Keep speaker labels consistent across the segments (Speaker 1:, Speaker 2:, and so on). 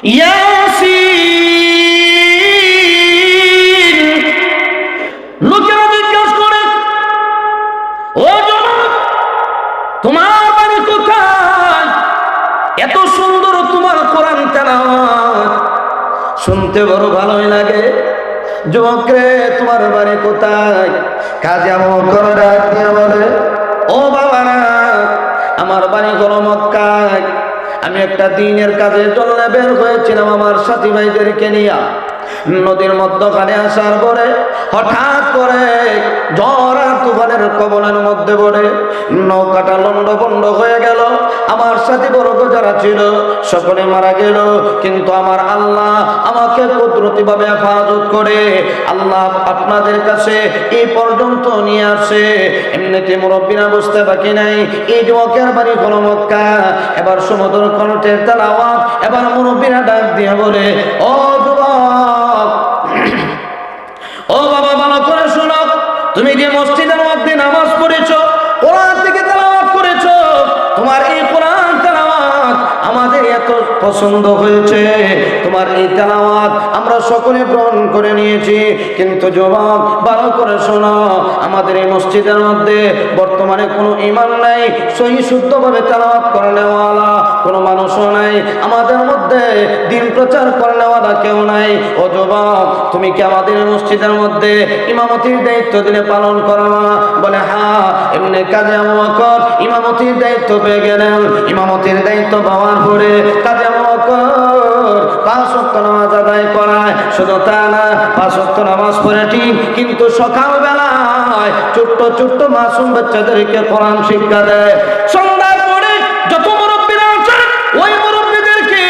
Speaker 1: ইয়াসিন। লোকেরা জিজ্ঞাসা করে, ও যুবক, তোমার বাড়ি কোথায়? এত সুন্দর তোমার কোরআন তেলাওয়াত, শুনতে বড় ভালোই লাগে। যুবক রে, তোমার বাড়ি কোথায়? কাজী আবু বকর ডাক দিয়ে বলে, ও বাবারা, আমার বাড়ি হলো মক্কায়। আমি একটা দিনের কাজের জন্য বের হয়েছিলাম আমার সাথী ভাইদেরকে নিয়ে। নদীর মধ্যখানে আসার পরে হঠাৎ করে ঝড় আর তুফানের কবলের মধ্যে পড়ে নৌকাটা লন্ডভন্ড হয়ে গেল। আমার সাথী বর্গ যারা ছিল সকলে মারা গেল, কিন্তু আমার আল্লাহ আমাকে কুদরতি ভাবে হেফাজত করে আল্লাহ আপনাদের কাছে এই পর্যন্ত নিয়ে আসে। এমনিতে মুরব্বীরা বুঝতে বাকি নাই, এই যুবকের বাড়ি হলো মক্কা। এবার সমুদ্র কণ্ঠের তেলাওয়াত, এবার মুরব্বীরা ডাক দিয়ে বলে, ও যুবক, ও বাবা, ভালো করে শোনো। তুমি যে মসজিদের মধ্যে নামাজ পড়েছো, কোরআন থেকে তেলাওয়াত করেছো, তোমার এই কোরআন তেলাওয়াত আমাদের এত পছন্দ হয়েছে। তোমার এই তেলাওয়াত আমরা সকলে গ্রহণ করে নিয়েছি। কিন্তু যুবক, ভালো করে শোনো, আমাদের এই মসজিদের মধ্যে বর্তমানে কোনো ঈমান নাই, সহি শুদ্ধভাবে তেলাওয়াত করেনেওয়ালা কোনো মানুষও নাই, আমাদের মধ্যে দিন প্রচার করেনেওয়ালা কেউ নাই। ও যুবক, তুমি কি আমাদের মসজিদের মধ্যে ইমামতির দায়িত্ব দিলে পালন করো না? বলে, হ্যাঁ। এমনি কাজী আবু বকর ইমামতির দায়িত্ব পেয়ে গেলেন। ইমামতির দায়িত্ব পাওয়ার পরে কাজী আবু বকর 5 ওয়াক্ত নামাজ আদায় করায়। শুধু তা না, 5 ওয়াক্ত নামাজ পড়ে ঠিক, কিন্তু সকালবেলায় ছোট্ট ছোট্ট মাসুম বাচ্চাদেরকে কোরআন শিক্ষা দেয়। সন্ধ্যার পরে যত মুরব্বীরা আছেন, ওই মুরব্বীদেরকে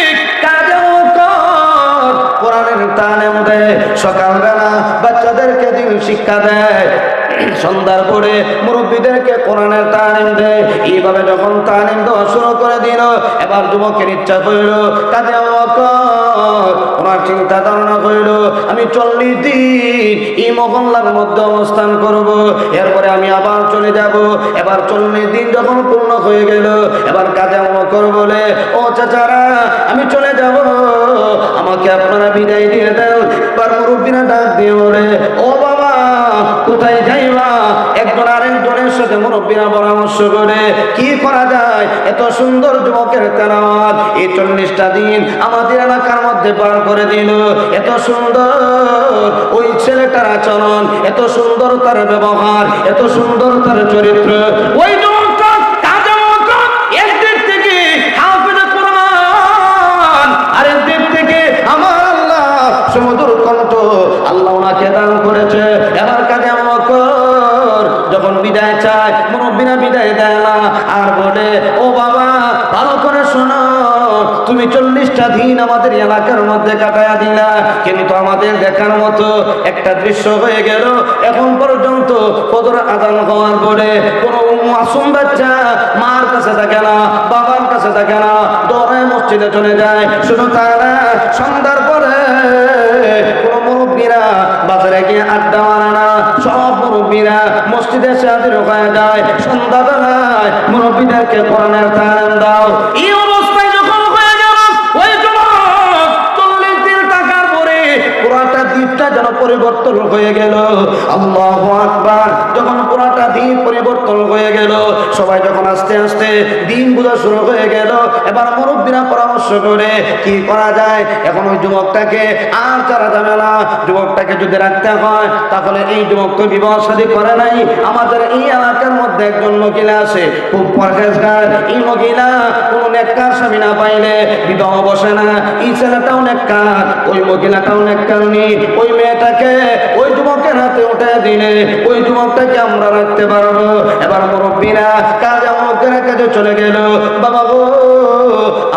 Speaker 1: কাজী আবু বকর কোরআনের তালিম দেয়। সকালবেলা বাচ্চাদেরকে দিন শিক্ষা দেয়, সন্ধ্যার পরে মুরব্বীদেরকে কোরআনের তালিম দেয়। এইভাবে যখন তালিম দেওয়া শুরু করে দিল, এবার যুবকের ইচ্ছা করল, কাজী আবু বকর ওনার চিন্তা ধারণা করল, আমি 40 দিন এই মহল্লার মধ্যে অবস্থান করব, এরপরে আমি আবার চলে যাব। এবার 40 দিন যখন পূর্ণ হয়ে গেল, এবার কাজী আবু বকর বলে, ও চাচারা, আমি চলে যাব, আমাকে আপনারা বিদায় দিয়ে দেন। এবার মুরব্বীরা ডাক দিয়ে বলে, ও বাবা, কোথায় যাইবা? একজন আরেকজনের সাথে মুরব্বীরা পরামর্শ করে কি করা যায়। এত সুন্দর যুবকের তেলাওয়াত এই 40টা দিন আমাদের এলাকার মধ্যে পার করে দিল। এত সুন্দর ওই ছেলেটার আচরণ, এত সুন্দর তার ব্যবহার, এত সুন্দর তার চরিত্র। ওই যুবকটা কাজী আবু বকর একদিক থেকে হাফেজে কোরআন, আরেক দিক থেকে আমার আল্লাহ সমুদ্র কণ্ঠ আল্লাহ ওনাকে দান করেছে। এবার কাজী আবু বকর যখন বিদায় চায়, মুরব্বীরা বিদায় দেয় না, আর বলে, ও বাবা, ভালো করে শোনো, তুমি 40টা দিন আমাদের এলাকার মধ্যে কাটায়া দিলা, কিন্তু আমাদের দেখার মতো একটা দৃশ্য হয়ে গেল। এখন পর্যন্ত ফজর আযান হওয়ার পরে কোনো মাসুম বাচ্চা মার কাছে থাকে না, বাবার কাছে থাকে না, দৌড়ায় মসজিদে চলে যায়। শুধু তারা সন্ধ্যার পরে কোনো মুরব্বীরা বাজারে গিয়ে আড্ডা মারে না, সব মুরব্বীরা মসজিদে হাজির হয়ে যায়। সন্ধ্যাবেলায় মুরব্বীদেরকে কোরআনের তালিম দাও। এই অবস্থায় যখন হয়ে গেল, ওই যুবক 40 দিন থাকার পরে পুরাটা দ্বীপটা যেন পরিবর্তন হয়ে গেল। আল্লাহু আকবার। যখন পুরাটা দ্বীপ পরিবর্তন হয়ে গেল, সবাই যখন আস্তে আস্তে দিন বোঝা শুরু হয়ে গেল, এবার মুরব্বীরা পরামর্শ করে কি করা যায়। এখন ওই যুবকটাকে আর ছাড়া যাবে না। যুবকটাকে যদি রাখতে হয়, তাহলে এই যুবক তো বিবাহ শাদী করে নাই। আমাদের এই এলাকার মধ্যে একজন মহিলা আছে, খুব পরহেজগার। এই মহিলা কোন নেককার স্বামী না পাইলে বিবাহ বসে না। এই ছেলেটাও নেককার, ওই মহিলাটাও নেককার নেই। ওই মেয়েটাকে ওই যুবকের হাতে উঠে দিলে ওই যুবকটাকে আমরা রাখতে পারবো। এবার মুরব্বীরা কাজী আবু বকরের কাছে চলে গেল, বাবা গো,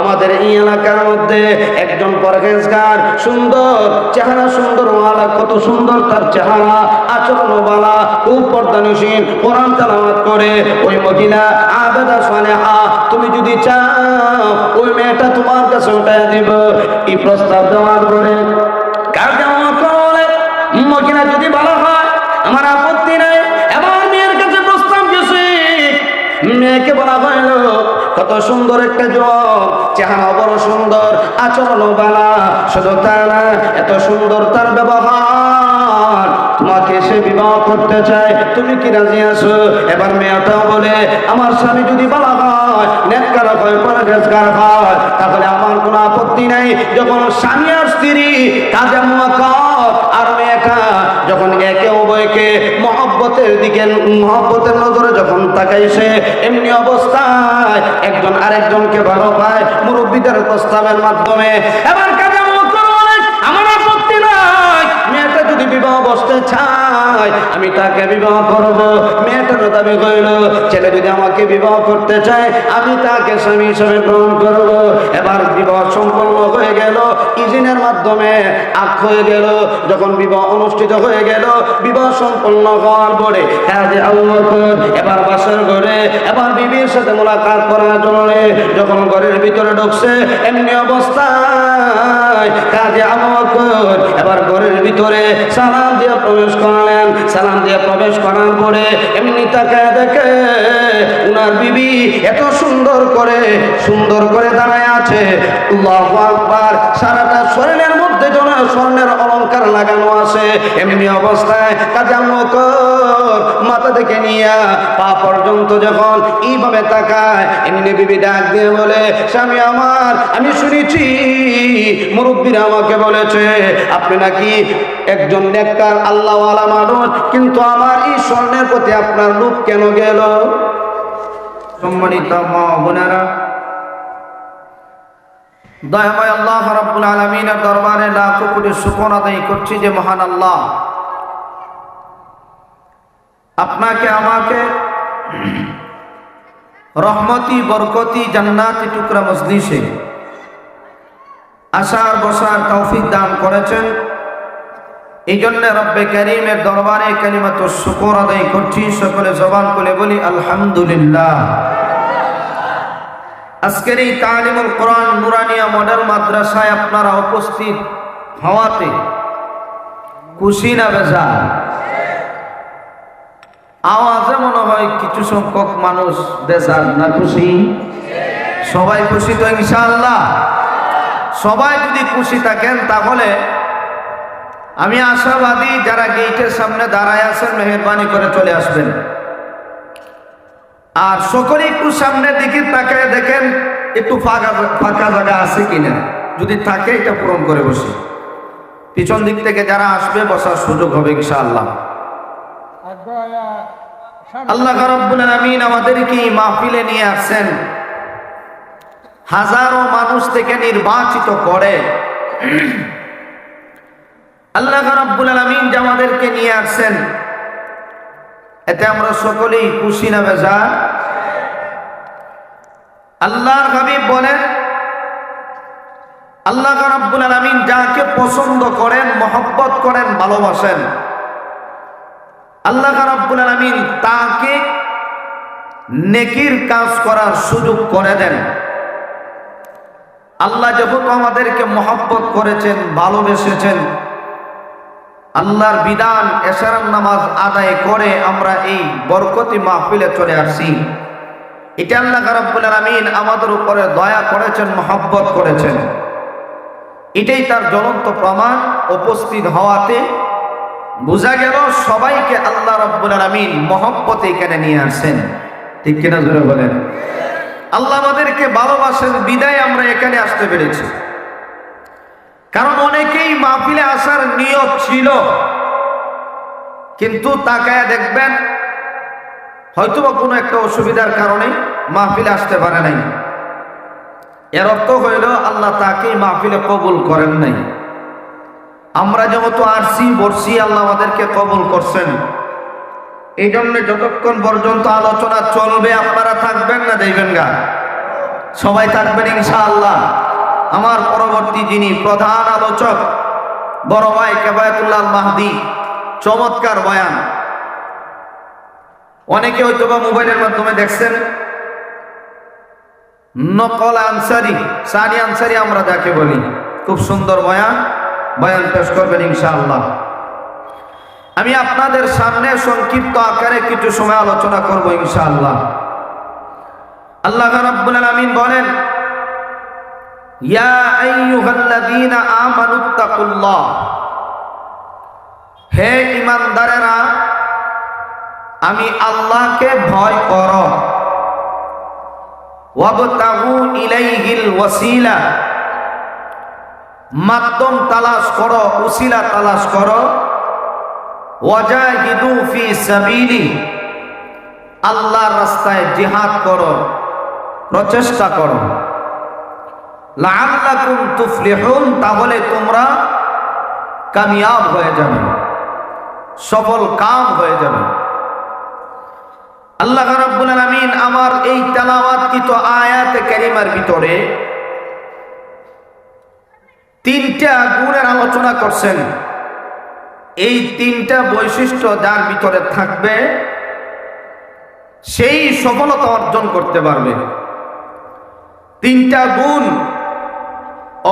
Speaker 1: আমাদের এই এলাকার মধ্যে একজন পরহেজগার, সুন্দর চেহারা, সুন্দর ওয়ালা, কত সুন্দর তার চেহারা, আচরণ বালা, খুব পর্দানিসীন, কোরআন তেলাওয়াত করে। ওই মহিলা আবেদা সালেহা, তুমি যদি চাও ওই মেয়েটা তোমার কাছে উঠায় দিব। এই প্রস্তাব দেওয়ার পরে কাজী আবু বকর বলে, মহিলা যদি ভালো হয় আমার আপত্তি নাই। এবার মেয়ের কাছে প্রস্তাব গেছে, মেয়েকে বলা হইল কত সুন্দর একটা যুবক, চেহারা বড় সুন্দর, আচরণ বালা, শুধু তা না এত সুন্দর তার ব্যবহার, তোমাকে সে বিবাহ করতে চায়, তুমি কি রাজি আছো? এবার মেয়েটাও বলে আমার স্বামী যদি বলা হয়, নেককার হয়, পরহেজগার হয়, তাহলে আমার কোনো আপত্তি নাই। যখন স্বামী আর স্ত্রী কাজে মুওয়াক্কাত, আর মেয়েটা যখন একে উভয়কে মহব্বতের দিকে, মহব্বতের নজরে যখন তাকাইছে, এমনি অবস্থায় একজন আরেকজনকে ভালো পায় মুরব্বীদের প্রস্তাবের মাধ্যমে। এবার কাজে মুওয়াক্কাত বলে আমার আপত্তি নাই, মেয়েটা যদি বিবাহ বসতে চায় আমি তাকে বিবাহ করব। মেয়েটারও দাবি কইল ছেলে যদি আমাকে বিবাহ করতে চায় আমি তাকে স্বামী হিসেবে গ্রহণ করব। এবার বিবাহ সম্পন্ন হয়ে গেল, ইজিনের মাধ্যমে আখ হয়ে গেল। যখন বিবাহ অনুষ্ঠিত হয়ে গেল, বিবাহ সম্পন্ন হওয়ার পরে কাজে আবু বকর এবার বাসার ঘরে এবার বিবির সাথে মোলাকাত করার জন্য যখন ঘরের ভিতরে ঢুকছে, এমনি অবস্থায় কাজে আবু বকর এবার ঘরের ভিতরে সালাম দিয়ে প্রবেশ করলেন। সালাম দিয়ে প্রবেশ করার পরে এমনি তাকায় দেখে উনার বিবি এত সুন্দর করে দাঁড়ায় আছে। আল্লাহু আকবার, সারাটা শরীরের মধ্যে যেন স্বর্ণের অলংকার লাগানো আছে। এমনি অবস্থায় কাজে আবু বকর মাথা থেকে নিয়ে পা পর্যন্ত যখন এইভাবে তাকায়, এমনি বিবি ডাক দিয়ে বলে স্বামী আমার, আমি শুনেছি মুরব্বীরা আমাকে বলেছে আপনি নাকি একজন নেককার আল্লাহওয়ালা মানুষ, কিন্তু আমার এই স্বর্ণের প্রতি আপনার লোভ কেন গেল? সম্মানিত মা বোনেরা, দয়াময় আল্লাহ রাব্বুল আলামিনের দরবারে লাখো কোটি শুকর আদায় করছি যে মহান আল্লাহ আপনাকে আমাকে রহমতি বরকতি জান্নাতি টুকরা মজলিসে আসার বসার তৌফিক দান করেছেন। এই জন্য রব্বে কারীমের দরবারে কালিমাতু শুকর আদায় করছি। সকলে জবান খুলে বলি আলহামদুলিল্লাহ। আজকের এই তালিমুল কোরআন নুরানিয়া মডেল মাদ্রাসায় আপনারা উপস্থিত হওয়াতে খুশি না বেজার? আওয়াজে মনে হয় কিছু সংখ্যক মানুষ বেজার না খুশি? সবাই খুশি তো ইনশাআল্লাহ? সবাই যদি খুশি থাকেন তাহলে আমি আশাবাদী যারা গেটের সামনে দাঁড়ায় আছেন মেহেরবানি করে চলে আসবেন। আর সকলে একটু সামনের দিকে তাকায় দেখেন একটু ফাঁকা জায়গা আছে কিনা, যদি থাকে এটা পূরণ করে বসি। পিছন দিক থেকে যারা আসবে বসার সুযোগ হবে ইনশাআল্লাহ। আল্লাহ রাব্বুল আলামিন আমাদেরকে মাহফিলে নিয়ে আসছেন, হাজারো মানুষ থেকে নির্বাচিত করে আল্লাহ রাব্বুল আলামিন যে আমাদেরকে নিয়ে আসছেন, এতে আমরা সকলেই খুশি না বেজার? আল্লাহর হাবিব বলেন আল্লাহ রাব্বুল আলামিন যাকে পছন্দ করেন, মহব্বত করেন, ভালোবাসেন, আল্লাহ রাব্বুল আলামিন তাকে নেকির কাজ করার সুযোগ করে দেন। আল্লাহ যখন আমাদেরকে মহব্বত করেছেন, ভালোবেসেছেন, আল্লাহর বিধান এশারার নামাজ আদায় করে আমরা এই বরকতি মাহফিলে চলে আসছি। এটা আল্লাহ রাব্বুল আলামিন আমাদের উপরে দয়া করেছেন, মহব্বত করেছেন। এটাই তার জ্বলন্ত প্রমাণ। উপস্থিত হওয়াতে বোঝা গেল সবাইকে আল্লাহ রাব্বুল আলামিন মহব্বতে এখানে নিয়ে আসছেন। ঠিক কিনা জোরে বলেন? আল্লাহ আমাদেরকে ভালোবাসেন বিদায় আমরা এখানে আসতে পেরেছি। কারণ অনেকেই মাহফিলে আসার নিয়ত ছিল, কিন্তু তাকায় দেখবেন হয়তোবা কোনো একটা অসুবিধার কারণে মাহফিলে আসতে পারে নাই। এর অর্থ হইল আল্লাহ তাকে মাহফিলে কবুল করেন নাই। আমরা যেহেতু আসছি বসছি, আল্লাহ আমাদেরকে কবুল করছেন। এই জন্য যতক্ষণ পর্যন্ত আলোচনা চলবে আপনারা থাকবেন না যাইবেন গা? সবাই থাকবেন ইনশাআল্লাহ। আমার পরবর্তী যিনি প্রধান আলোচক বড় ভাই কেফায়েতুল্লাহ মাহদি, চমৎকার বয়ান। অনেকে হয়তো বা মোবাইলের মাধ্যমে দেখছেন। নকল আনসারি, সানি আনসারি আমরা যাকে বলি, খুব সুন্দর বয়ান পেশ করবেন ইনশাআল্লাহ। আমি আপনাদের সামনে সংক্ষিপ্ত আকারে কিছু সময় আলোচনা করব ইনশাআল্লাহ। আল্লাহ রাব্বুল আলামিন বলেন, ইয়া আইয়ুহাল্লাযীনা আমানুত্তাকুল্লাহ, হে ঈমানদারেরা আমি আল্লাহকে ভয় করো, ওয়াবতাগু ইলাইহিল ওয়াসিলা, মাধ্যম তালাশ করো, উসিলা তালাশ করো, ওয়াজাহিদু ফি সাবিলি, আল্লাহর রাস্তায় জিহাদ করো, প্রচেষ্টা করো, লাআল্লাকুম তুফলিহুন, তাহলে তোমরা কামিয়াব হয়ে যাবে, সফল কাম হয়ে যাবে। আল্লাহ রাব্বুল আলামিন আমার এই তেলাওয়াতকৃত আয়াতে কারিমার ভিতরে তিনটা গুণের আলোচনা করছেন। এই তিনটা বৈশিষ্ট্য যার ভিতরে থাকবে সেই সফলতা অর্জন করতে পারবে। তিনটা গুণ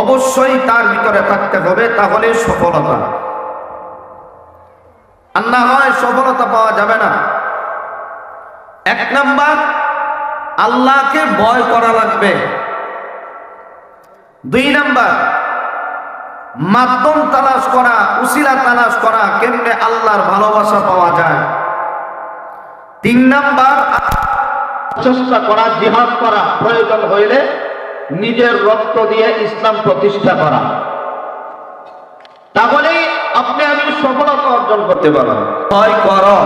Speaker 1: অবশ্যই তার ভিতরে থাকতে হবে, তাহলে সফলতা। আর না হয় সফলতা পাওয়া যাবে না। এক নাম্বার, আল্লাহকে ভয় করা লাগবে। দুই নাম্বার, মাধ্যম তালাশ করা, উসিলা তালাশ করা, কেমনে আল্লাহর ভালোবাসা পাওয়া যায়। তিন নাম্বার, চেষ্টা করা, জিহাদ করা, প্রয়োজন হইলে নিজের রক্ত দিয়ে ইসলাম প্রতিষ্ঠা করা। তাহলেই আপনি আমি সফলতা অর্জন করতে পারবেন। ভয় করো।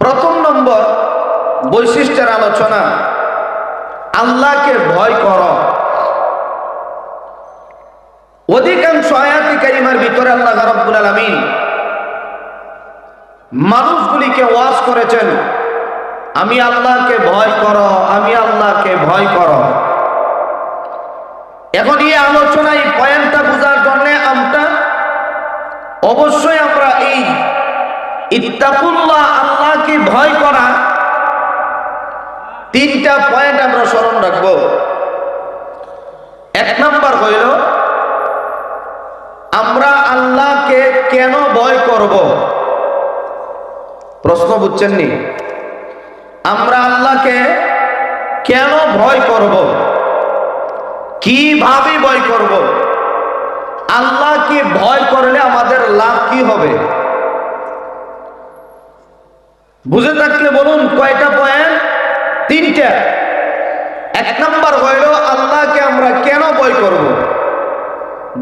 Speaker 1: প্রথম নম্বর বৈশিষ্ট্যের আলোচনা, আল্লাহকে ভয় করো। অধিকাংশ আয়াতে কারিমার ভিতরে আল্লাহ রাব্বুল আলামিন মানুষগুলিকে ওয়াজ করেছেন, আমি আল্লাহকে ভয় করো, আমি আল্লাহকে ভয় করো। এখন এই আলোচনা, এই পয়েন্টটা বোঝার জন্য অবশ্যই আমরা এই ইত্তাকুল্লাহ, আল্লাহকে ভয় করা, তিনটা পয়েন্ট আমরা স্মরণ রাখবো। এক নাম্বার হইল, আমরা আল্লাহকে কেন ভয় করব? প্রশ্ন বুঝছেননি? আমরা আল্লাহকে কেন ভয় করব? কিভাবে ভয় করব? আল্লাহকে ভয় করলে আমাদের লাভ কি হবে? বুঝে থাকলে বলুন কয়টা পয়েন্ট? তিনটা। এক নাম্বার হইল আল্লাহকে আমরা কেন ভয় করব,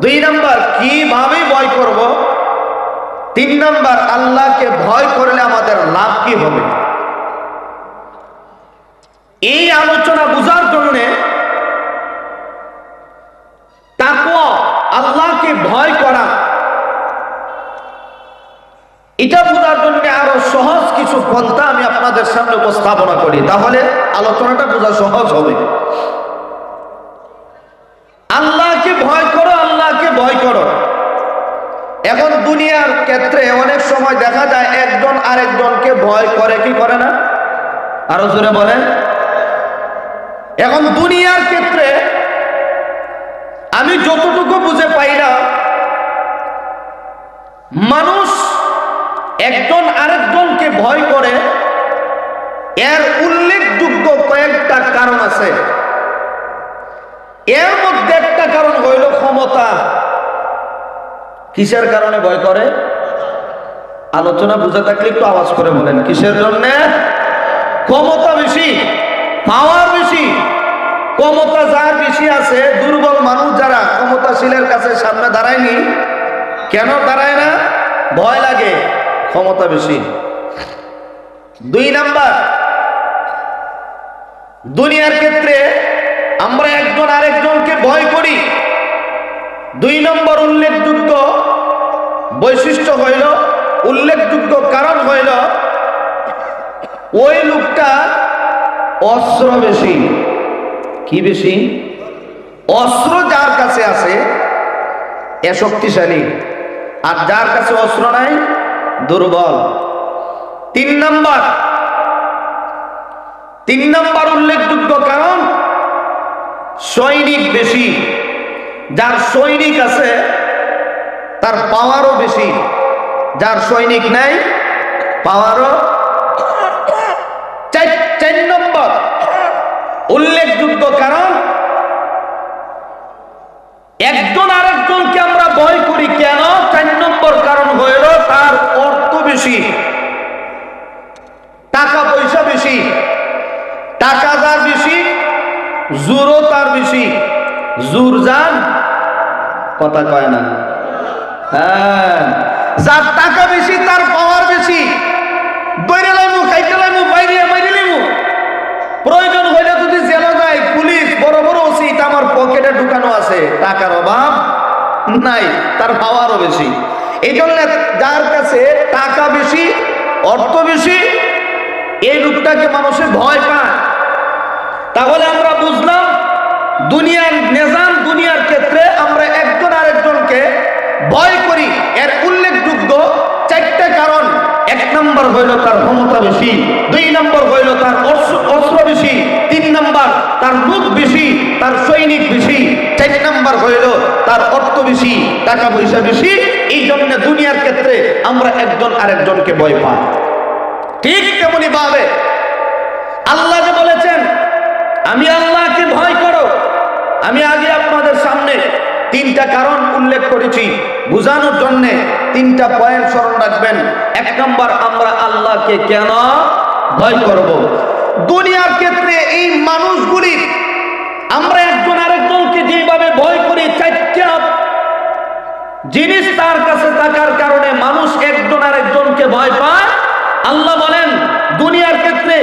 Speaker 1: দুই নাম্বার কিভাবে ভয় করব, তিন নাম্বার আল্লাহকে ভয় করলে আমাদের লাভ কি হবে। এই আলোচনা বুঝার জন্য তাকওয়া, আল্লাহকে ভয় করা, এটা বোঝার জন্য আরো সহজ কিছু পন্থা আমি আপনাদের সামনে উপস্থাপনা করি, তাহলে আলোচনাটা বোঝা সহজ হবে। আল্লাহকে ভয় করো, আল্লাহকে ভয় করো। এখন দুনিয়ার ক্ষেত্রে অনেক সময় দেখা যায় একজন আরেকজনকে ভয় করে, কি করে না? আরো জোরে বলেন। এখন দুনিয়ার ক্ষেত্রে আমি যতটুকু বুঝে পাই না, মানুষ একজন আরেকজনকে ভয় করে, এর উল্লেখযোগ্য কয়েকটা কারণ আছে। এর মধ্যে একটা কারণ হইল ক্ষমতা। কিসের কারণে ভয় করে? আলোচনা বুঝে থাকলে একটু আওয়াজ করে বলেন, কিসের জন্য? ক্ষমতা বেশি, পাওয়ার বেশি। ক্ষমতা যার বেশি আছে, দুর্বল মানুষ যারা ক্ষমতাশীলের কাছে সামনে দাঁড়ায়নি, কেন দাঁড়ায় না? ভয় লাগে, ক্ষমতা বেশি। দুই নাম্বার, দুনিয়ার ক্ষেত্রে আমরা একজন আরেকজনকে ভয় করি। দুই নম্বর উল্লেখযোগ্য বৈশিষ্ট্য হইল, উল্লেখযোগ্য কারণ হইল, ওই লোকটা অস্ত্র বেশি। কি বেশি? অস্ত্র যার কাছে আছে এ শক্তিশালী, আর যার কাছে অস্ত্র নাই দুর্বল। তিন নাম্বার উল্লেখযোগ্য কারণ, সৈনিক বেশি। যার সৈনিক আছে তার পাওয়ারও বেশি, যার সৈনিক নাই পাওয়ারও। 4 নম্বর উল্লেখযোগ্য কারণ, একজন আরেকজনকে আমরা ভয় করি কেন? 4 নম্বর কারণ হইল তার অর্থ বেশি, টাকা পয়সা বেশি, টাকা যার বেশি জোরও তার বেশি। জোর যান, কথা কয় না, হ্যাঁ, যার টাকা বেশি তার পাওয়ার বেশি। দৈরে লাইমু, খাইতে লাইমু, বাইরে বাইরে লাইমু, প্রয়োজন হইলে যদি জেলা যায় পুলিশ, বড় বড় ওসি, আমার পকেটে ঢুকানো আছে, টাকার অভাব নাই, তার পাওয়ারও বেশি। এই জন্য যার কাছে টাকা বেশি, অর্থ বেশি, এই লোকটাকে মানুষে ভয় পায়। তাহলে আমরা বুঝলাম দুনিয়ার নিজাম, দুনিয়ার ক্ষেত্রে আমরা একজন আরেকজনকে ভয় করি। এর উল্লেখযোগ্য 4টা কারণ। 1 নম্বর হইল তার ক্ষমতা বেশি, 2 নম্বর হইল তার অস্ত্র বেশি, 3 নম্বর তার লোক বেশি, তার সৈনিক বেশি, 4 নম্বর হইল তার অর্থ বেশি, টাকা পয়সা বেশি। এই জন্য দুনিয়ার ক্ষেত্রে আমরা একজন আরেকজনকে ভয় পাই। ঠিক তেমনি ভাবে আল্লাহ যে বলেছেন আমি আল্লাহকে ভয় করো, আমি আগে আপনাদের সামনে 3টা কারণ উল্লেখ করেছি বোঝানোর জন্য। 3টা পয়েন্ট স্মরণ রাখবেন। 1 নম্বর, আমরা আল্লাহকে কেন ভয় করব? দুনিয়ার ক্ষেত্রে এই মানুষগুলি আমরা একজন আরেকজনকে যেভাবে ভয় করি, 4টা জিনিস তার কাছে থাকার কারণে মানুষ একজন আরেকজনকে ভয় পায়। আল্লাহ বলেন দুনিয়ার ক্ষেত্রে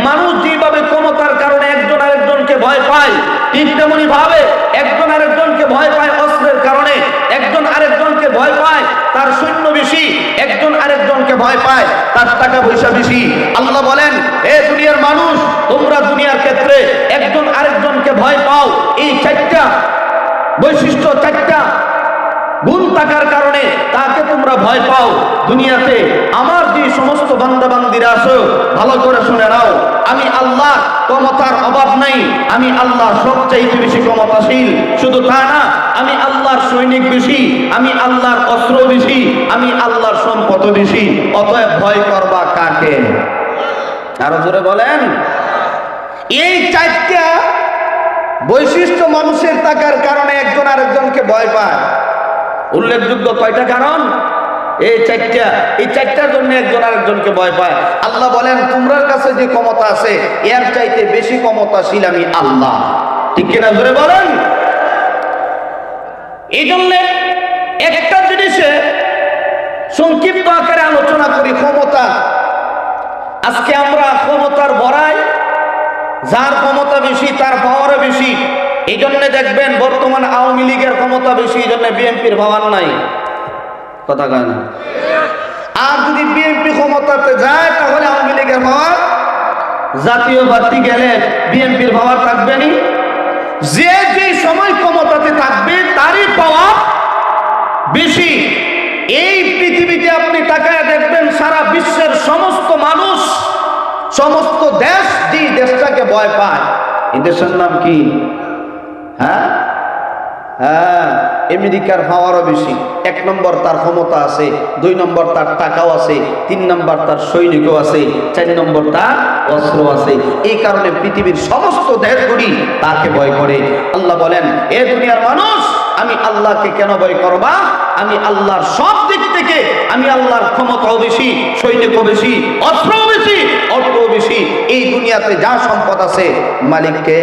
Speaker 1: মানুষ যেভাবে ক্ষমতার কারণে একজন আরেকজনকে ভয় পায়, ঠিক তেমনি ভাবে একজন আরেকজনকে ভয় পায় অস্ত্রের কারণে, একজন আরেকজনকে ভয় পায় তার সৈন্য বেশি, একজন আরেকজনকে ভয় পায় তার টাকা পয়সা বেশি। আল্লাহ বলেন এ দুনিয়ার মানুষ, তোমরা দুনিয়ার ক্ষেত্রে একজন আরেকজনকে ভয় পাও, এই 4টা বৈশিষ্ট্য, 4টা গুণ থাকার কারণে তাকে তোমরা ভয় পাও। দুনিয়াতে আমার যে সমস্ত বান্দা বান্দিরা আছো, ভালো করে শুনে নাও, আমি আল্লাহ ক্ষমতার অভাব নাই, আমি আল্লাহ সবচাইতে বেশি ক্ষমতাশীল। শুধু তা না, আমি আল্লাহর সৈনিক বেশি, আমি আল্লাহর অস্ত্র বেশি, আমি আল্লাহর সম্পদ বেশি। অতএব ভয় করবা কাকে? আরো জোরে বলেন। এই 4টা বৈশিষ্ট্য মানুষের থাকার কারণে একজন আরেকজনকে ভয় পায়। উল্লেখযোগ্য কয়টা কারণ? এই 4টা। এই 4টার জন্য একজন আরেকজনকে ভয় পায়। আল্লাহ বলেন তোমার কাছে যে ক্ষমতা আছে এর চাইতে বেশি ক্ষমতাশীল আমি আল্লাহ। ঠিক কিনা জোরে বলেন। এই জন্য একটা জিনিসে সংক্ষিপ্ত আকারে আলোচনা করি, ক্ষমতা। আজকে আমরা ক্ষমতার বড়াই, যার ক্ষমতা বেশি তার পাওয়ারও বেশি। এই জন্য দেখবেন বর্তমান আওয়ামী লীগের ক্ষমতা বেশি, এই জন্য বিএনপির পাওয়ার নাই, কথা কয় না। আর যদি বিএনপি ক্ষমতাতে যায় তাহলে আওয়ামী লীগের পাওয়ার, জাতীয় পার্টি গেলে বিএনপির পাওয়ার থাকবে না। যে যে সময় ক্ষমতাতে থাকবে তারই পাওয়ার বেশি। এই পৃথিবীতে আপনি তাকায় দেখবেন সারা বিশ্বের সমস্ত মানুষ, সমস্ত দেশ যে দেশটাকে ভয় পায়, এই দেশের নাম কি? হ্যাঁ, আমেরিকার পাওয়ারও বেশি। 1 নম্বর তার ক্ষমতা আছে, 2 নম্বর তার টাকাও আছে, 3 নম্বর তার সৈনিকও আছে, 4 নম্বর তার অস্ত্র আছে। এই কারণে পৃথিবীর সমস্ত দেশগুলি তাকে ভয় করে। আল্লাহ বলেন এ দুনিয়ার মানুষ, আমি আল্লাহকে কেন ভয় করবা? আমি আল্লাহর সব দিক থেকে, আমি আল্লাহর ক্ষমতাও বেশি, সৈনিকও বেশি, অস্ত্রও বেশি, অর্থও বেশি। এই দুনিয়াতে যা সম্পদ আছে মালিককে।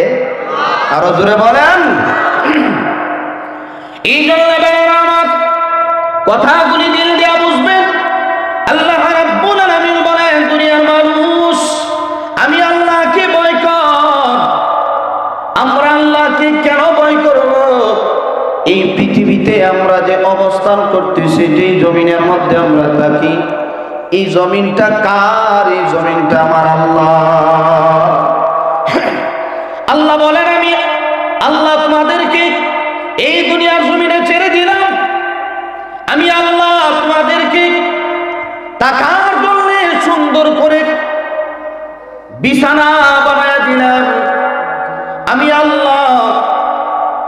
Speaker 1: আরো জোরে বলেন। এই জন্য আমার কথাগুলি দিল দিয়া বুঝবেন। আল্লাহ রাব্বুল আলামিন বলেন দুনিয়ার মানুষ, আমি আল্লাহকে ভয় কর। আমরা আল্লাহকে কেন ভয় করব? এই পৃথিবীতে আমরা যে অবস্থান করতেছি, যে জমিনের মধ্যে আমরা থাকি, এই জমিনটা কার? এই জমিনটা আমার আল্লাহ। আল্লাহ বলেন আমি আল্লাহ তোমাদেরকে এই দুনিয়ার জমিনে ছেড়ে দিলাম, আমি আল্লাহ তোমাদেরকে থাকার জন্য সুন্দর করে বিছানা বানায় দিলাম, আমি আল্লাহ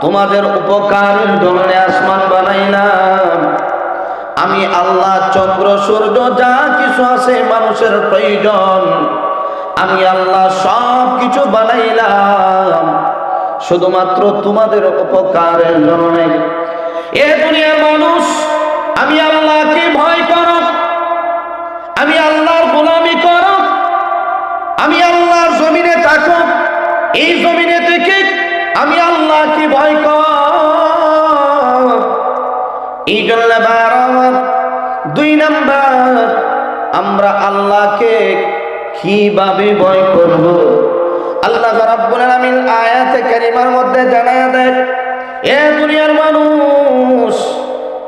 Speaker 1: তোমাদের উপকারের জন্য আসমান বানাইলাম, আমি আল্লাহ চন্দ্র সূর্য যা কিছু আছে মানুষের প্রয়োজন আমি আল্লাহ সব কিছু বানাইলাম শুধুমাত্র তোমাদের উপকারের জন্য। এ দুনিয়ার মানুষ, আমি আল্লাহকে ভয় করো, আমি আল্লাহর গোলামি করো, আমি আল্লাহর জমিনে থাকো, এই জমিনে থেকে আমি আল্লাহকে ভয় কর। এই জন্য বারবার 2 নাম্বার, আমরা আল্লাহকে কিভাবে ভয় করব? আল্লাহ রাব্বুল আলামিন আয়াতে কারিমার মধ্যে জানায় দেন, এ দুনিয়ার মানুষ,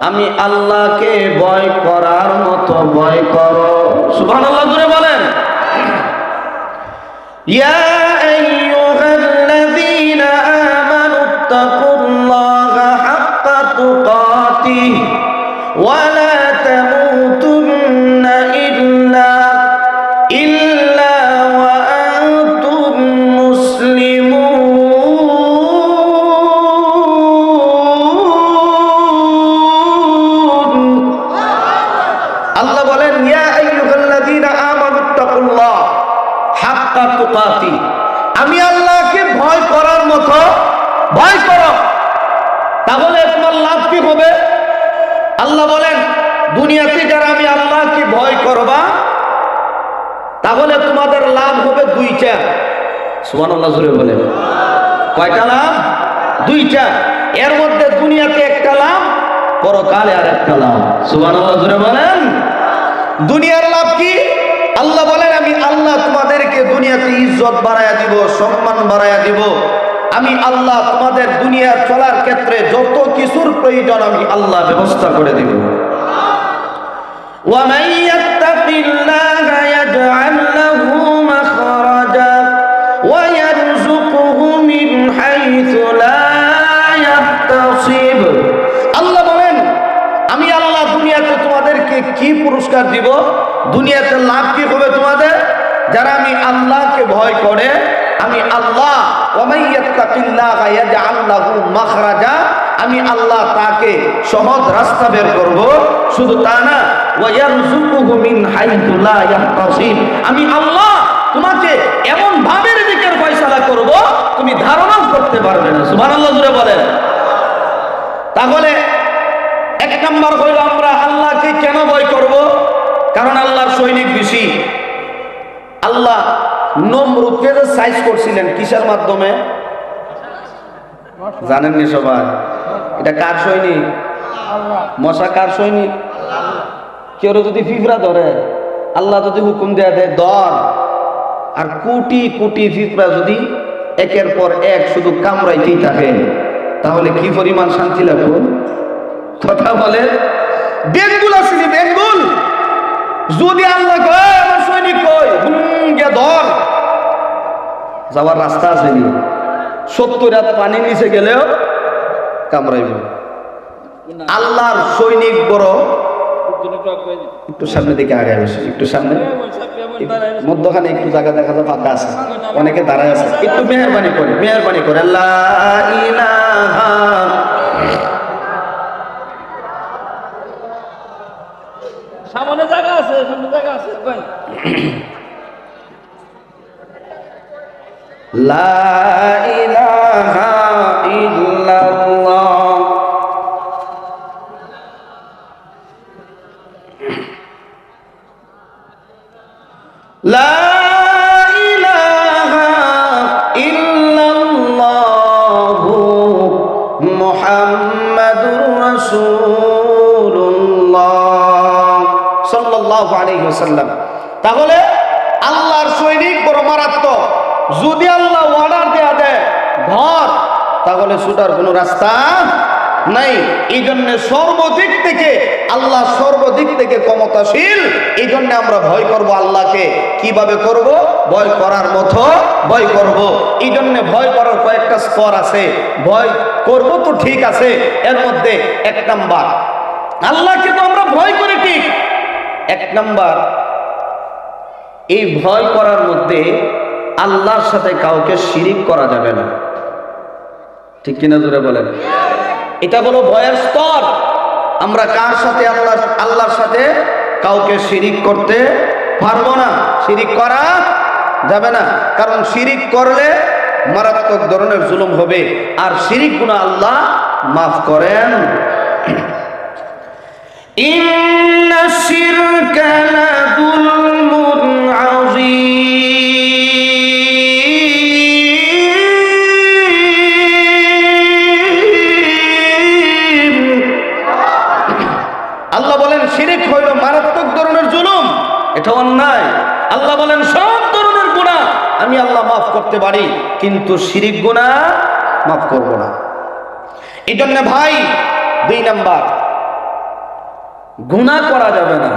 Speaker 1: আমি আল্লাহকে ভয় করার মতো ভয় করো। সুবহানাল্লাহ জোরে বলেন। ইয়া আইয়ুহাল্লাযীনা আমানুত্তাকুল্লাহা হাক্কা তুকাতিহি ওয়া লা তামুতুন্না ইল্লা ওয়া আনতুম মুসলিমুন। আল্লাহ বলেন, ইয়া আইয়ুহাল্লাযীনা আমানুত্তাকুল্লাহ হাক্কা তুকাতি, আমি আল্লাহকে ভয় করার মতো ভয় করো। তাহলে তোমার লাভ কি হবে? আল্লাহ বলেন, দুনিয়াতে যারা আমি আল্লাহকে ভয় করবা, তাহলে তোমাদের লাভ হবে 2টা। সুবহানাল্লাহ জোরে বলেন। কয়টা লাভ? 2টা। এর মধ্যে দুনিয়াতে একটা লাভ, পরকালে আরেকটা লাভ। সুবহানাল্লাহ জোরে বলেন। দুনিয়ার লাভ কি? আল্লাহ বলেন, আমি আল্লাহ তোমাদেরকে দুনিয়াতে ইজ্জত বাড়ায়া দিব, সম্মান বাড়ায়া দিব। আমি আল্লাহ তোমাদের দুনিয়ার চলার ক্ষেত্রে যত কিছুর প্রয়োজন আমি আল্লাহ ব্যবস্থা করে দিব। وَمَن يَتَّقِ اللَّهَ يَجْعَل لَّهُ مَخْرَجًا وَيَرْزُقْهُ مِنْ حَيْثُ لَا يَحْتَسِبُ। আল্লাহ বলেন, আমি আল্লাহ দুনিয়াতে তোমাদেরকে কি পুরস্কার দিব? দুনিয়াতে লাভ কি হবে তোমাদের? যারা আমি আল্লাহকে ভয় করে, আমি আল্লাহ ওয়ামান ইয়াত্তাকিল্লাহা ইয়াজআল লাহু মাখরাজা, আমি আল্লাহ তাকে সহজ রাস্তা বের করব। শুধু তা না, ওয়া ইয়ারযুকুহু মিন হাইথু লা ইয়াহতাসিব, আমি আল্লাহ তোমাকে এমন ভাবে রিজিকের ফয়সালা করব তুমি ধারণাও করতে পারবে না। সুবহানাল্লাহ জোরে বলেন। তাহলে 1 নাম্বার হইল, আমরা আল্লাহকে কেন ভয় করব? কারণ আল্লাহর সৈনিক বেশি। আল্লাহ নমরুদকে যে সাইজ করছিলেন কিসের মাধ্যমে জানেন নি সবাই? এটা কার সৈনিক? মশা কার সৈনিক? কেউ যদি পিঁপড়া ধরে, আল্লাহ যদি হুকুম দেয়া দেয় ধর, আর কোটি কোটি পিঁপড়া যদি একের পর এক শুধু কামড়াইতেই থাকে, তাহলে কি পরিমাণ শান্তি লাগবে? কথা বলে। বেঙ্গুল আসেনি, বেঙ্গুল যদি আল্লাহ কয় আমার সৈনিক কই ধর, যাওয়ার রাস্তা আছে নি? 70 রাত পানির নিচে গেলেও কামড়াইবে। আল্লাহর সৈনিক বড়। একটু সামনে দিকে আগে আসে, একটু সামনে, মধ্যখানে একটু জায়গা দেখা যায় ফাঁকা আছে, অনেকে দাঁড়ায় আছে। একটু মেহরবানি করে, মেহরবানি করে। লা ইলাহা,
Speaker 2: সামনে জায়গা আছে, সামনে জায়গা আছে ভাই।
Speaker 1: লা ইলাহা ইল্লাল্লাহ, লা ইলাহা ইল্লাল্লাহু মুহাম্মাদুর রাসূলুল্লাহ সাল্লাল্লাহু আলাইহি ওয়াসাল্লাম। তাহলে আল্লাহর সৈনিক বড় মারাত্মক। যদি আল্লাহ অর্ডার দেয়া দেয় ধর, তাহলে ছুটার কোনো রাস্তা নাই। এই জন্য সর্বদিক থেকে আল্লাহ সর্বদিক থেকে ক্ষমতাশীল। এই জন্য আমরা ভয় করব আল্লাহকে। কিভাবে করব? ভয় করার মতো ভয় করব। এই জন্য ভয় করার কয়েকটা স্তর আছে। ভয় করব তো ঠিক আছে, এর মধ্যে 1 নাম্বার, আল্লাহকে তো আমরা ভয় করি ঠিক। 1 নাম্বার, এই ভয় করার মধ্যে আল্লাহর সাথে কাউকে শিরিক করা যাবে না। ঠিক কিনা জোরে বলেন। এটা হলো ভয়ের স্তর। আমরা কার সাথে? আল্লাহর সাথে কাউকে শিরিক করতে পারবো না। শিরিক করা
Speaker 3: যাবে না, কারণ শিরিক করলে মারাত্মক ধরনের জুলুম হবে, আর শিরিক গুনাহ আল্লাহ মাফ করেন।
Speaker 1: ইন্না শিরকা লাযুলমুন আযীম।
Speaker 3: আল্লাহ বলেন শিরিক হইল মারাত্মক ধরনের জুলুম, এটা অন্যায়। আল্লাহ বলেন সব ধরনের গুনাহ আমি আল্লাহ মাফ করতে পারি, কিন্তু শিরিক গুনাহ মাফ করব না। এই জন্য ভাই 2 নাম্বার,
Speaker 1: গুনাহ করা যাবে না।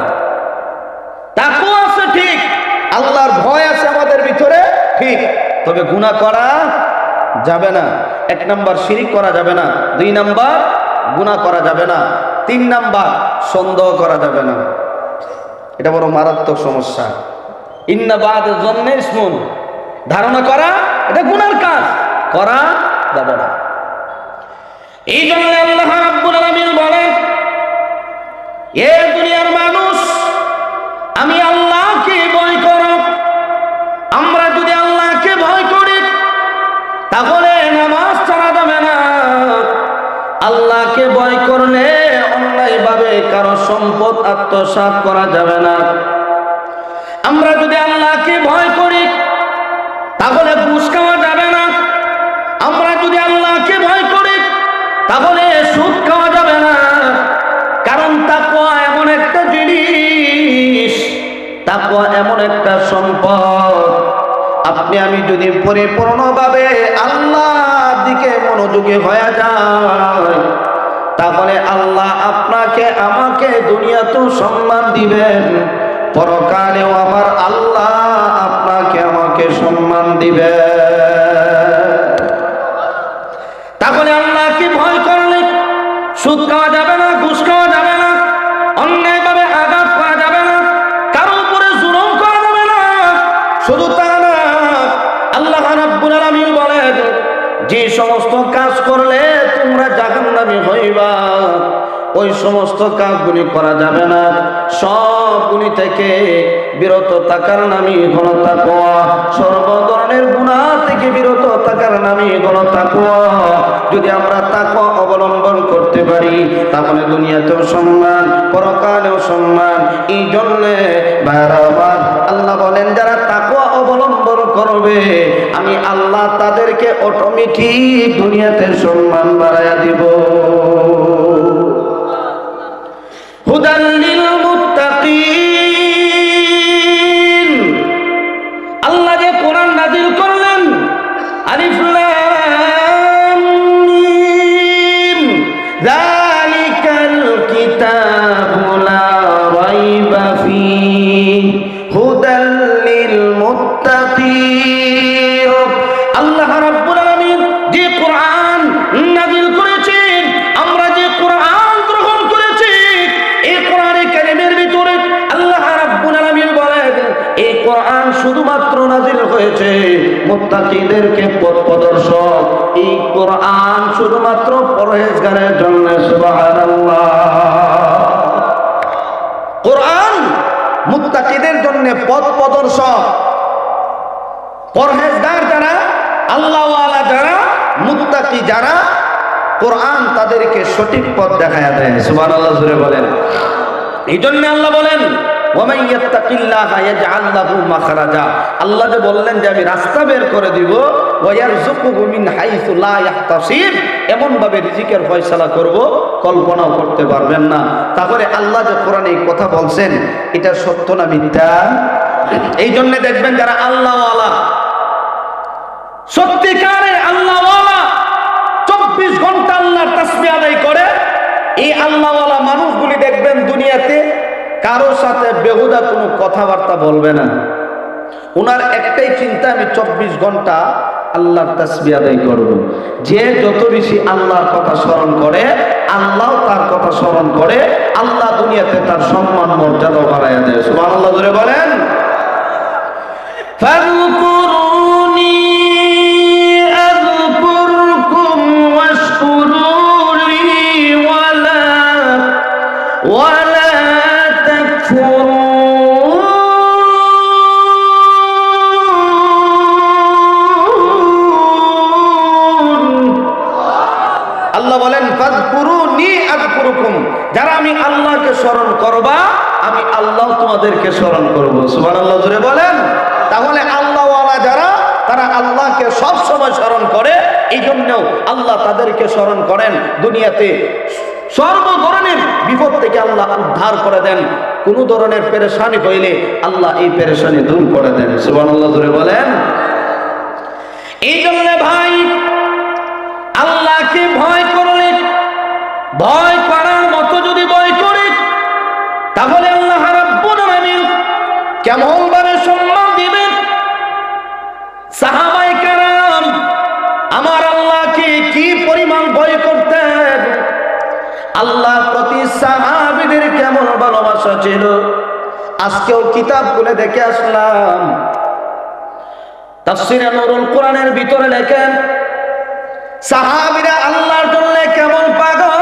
Speaker 3: তাকওয়া আছে ঠিক, আল্লাহর ভয় আছে আমাদের ভিতরে ঠিক, তবে গুনাহ করা যাবে না। 1 নাম্বার শিরিক করা যাবে না, 2 নাম্বার গুনাহ করা যাবে না, 3 নাম্বার সন্দেহ করা যাবে না। এটা বড় মারাত্মক সমস্যা।
Speaker 1: ইন্না বাদ জন্মে ইসমুন, ধারণা করা এটা গুনার কাজ, করা যাবে না। এই জন্য আল্লাহ রাব্বুল আলামিন বলেন, এ দুনিয়ার মানুষ আমি আল্লাহকে ভয় করো। আমরা যদি আল্লাহকে ভয় করি তাহলে নামাজ ছাড়া যাবে না। আল্লাহকে ভয় করলে অন্যায়ভাবে কারো সম্পদ আত্মসাৎ করা যাবে না। আমরা যদি আল্লাহকে ভয় করি তাহলে ঘুষ খাওয়া যাবে না। আমরা যদি আল্লাহকে ভয় করি তাহলে সুদ খাওয়া যাবে না। কারণ তাকওয়া এমন একটা জিনিস, তাকওয়া এমন একটা সম্পদ, আপনি আমি যদি পরিপূর্ণভাবে আল্লাহর দিকে মনোযোগী হয়ে যায় তাহলে আল্লাহ আপনাকে আমাকে দুনিয়াতেও সম্মান দিবেন, পরকালেও আমার আল্লাহ আপনাকে আমাকে সম্মান দিবে। তাহলে আল্লাহকে ভয় করলে সুদ খাওয়া যাবে না, ঘুষ খাওয়া যাবে না, অন্যায়ভাবে আঘাত করা যাবে না, কারো উপরে জুলুম করা যাবে না। শুধু তা না, আল্লাহ রাব্বুল আলামিন বলেন যে সমস্ত কাজ করলে তোমরা জাহান্নামী হইবা ওই সমস্ত কাজগুলি করা যাবে না। সব গুণী থেকে বিরত থাকার নামই হলো তাকওয়া। সর্ব ধরনের গুনাহ থেকে বিরত থাকার নামই হলো তাকওয়া। যদি আমরা তাকওয়া অবলম্বন করতে পারি তাহলে দুনিয়াতেও সম্মান, পরকালেও সম্মান। এই জন্যে বারবার আল্লাহ বলেন যারা তাকওয়া অবলম্বন করবে আমি আল্লাহ তাদেরকে অটোমেটিক দুনিয়াতে সম্মান বাড়ায়া দিব। হুদাল লিল মুত্তাকিন, আল্লাহ যে কোরআন নাযিল করলেন, আলিফ লাম মিম, যালিকাল কিতাবু লা রাইবা ফীহি হুদাল লিল মুত্তাকিন। আল্লাহ রাব্বুল আলামিন যে কোরআন নাযিল করেছেন, আমরা যে কোরআন গ্রহণ করেছি, এই কোরআনে কারীমের ভিতরে আল্লাহ রাব্বুল আলামিন বলেন এই কোরআন শুধুমাত্র নাযিল হয়েছে মুত্তাকিদেরকে পথ প্রদর্শক। এই কোরআন শুধুমাত্র পরহেজগারের জন্য। সুবহানাল্লাহ। কোরআন মুত্তাকিদের জন্য পথ প্রদর্শক। পরহেজগার যারা, আল্লাহওয়ালা যারা, মুত্তাকি যারা, কোরআন তাদেরকে সঠিক পথ দেখায়া দেয়। সুবহানাল্লাহ জোরে বলেন। এই জন্য আল্লাহ বলেন ওয়ামান ইয়াত্তাকিল্লাহা ইয়াজআল লাহু মাখরাজা। আল্লাহ যে বললেন যে আমি রাস্তা বের করে দিব, ওয়া ইয়ারযুকুহু মিন হাইসু লা ইয়াহতাসিব, এমন ভাবে রিজিকের ফয়সালা করব কল্পনাও করতে পারবেন না। তাহলে আল্লাহ যে কোরআনে এই কথা বলছেন এটা সত্য না মিথ্যা? এই জন্য দেখবেন যারা আল্লাহওয়ালা, সত্যিকারের আল্লাহওয়ালা, 24 ঘন্টা আল্লাহর তাসবিহ আদায় করে, এই আল্লাহওয়ালা মানুষগুলি দেখবেন দুনিয়াতে কারো সাথে বেহুদা কোনো কথাবার্তা বলবে না। ওনার একটাই চিন্তা আমি 24 ঘন্টা আল্লাহর তাসবিহ আদায় করব। যে যত বেশি আল্লাহর কথা স্মরণ করে আল্লাহ তার কথা স্মরণ করে, আল্লাহ দুনিয়াতে তার সম্মান মর্যাদা বাড়ায়া দেয়। সুবহানাল্লাহ জোরে বলেন। ফাযকুরুনি আযকুরকুম ওয়াশকুরুনি ওয়ালা তাকফুরুন।
Speaker 3: ফাদকুরুনি আযকুরুকুম, যারা আমি আল্লাহকে স্মরণ করবা আমি আল্লাহ তোমাদেরকে স্মরণ করব। সুবহানাল্লাহ জোরে বলেন। তাহলে আল্লাহওয়ালা যারা তারা আল্লাহকে সব সময় স্মরণ করে, এই জন্য আল্লাহ তাদেরকে স্মরণ করেন। দুনিয়াতে সর্ব ধরনের বিপদ থেকে আল্লাহ উদ্ধার করে দেন। কোন ধরনের পেরেশানি হইলে আল্লাহ এই পেরেশানি দূর করে দেন। সুবহানাল্লাহ জোরে বলেন।
Speaker 1: এই জন্য ভাই আল্লাহকে ভয় করলে, ভয় করার মতো যদি ভয় করে, তাহলে আল্লাহ রাব্বুল আলামিন কেমন ভাবে সম্মান দিবেন। সাহাবায়ে কেরাম আমার আল্লাহকে কি পরিমাণ ভয় করতেন, আল্লাহর প্রতি সাহাবীদের কেমন ভালোবাসা ছিল। আজকেও কিতাব খুলে দেখে আসলাম, তাফসীরে নুরুল কোরআনের ভিতরে লেখেন সাহাবীরা আল্লাহর জন্য কেমন পাগল।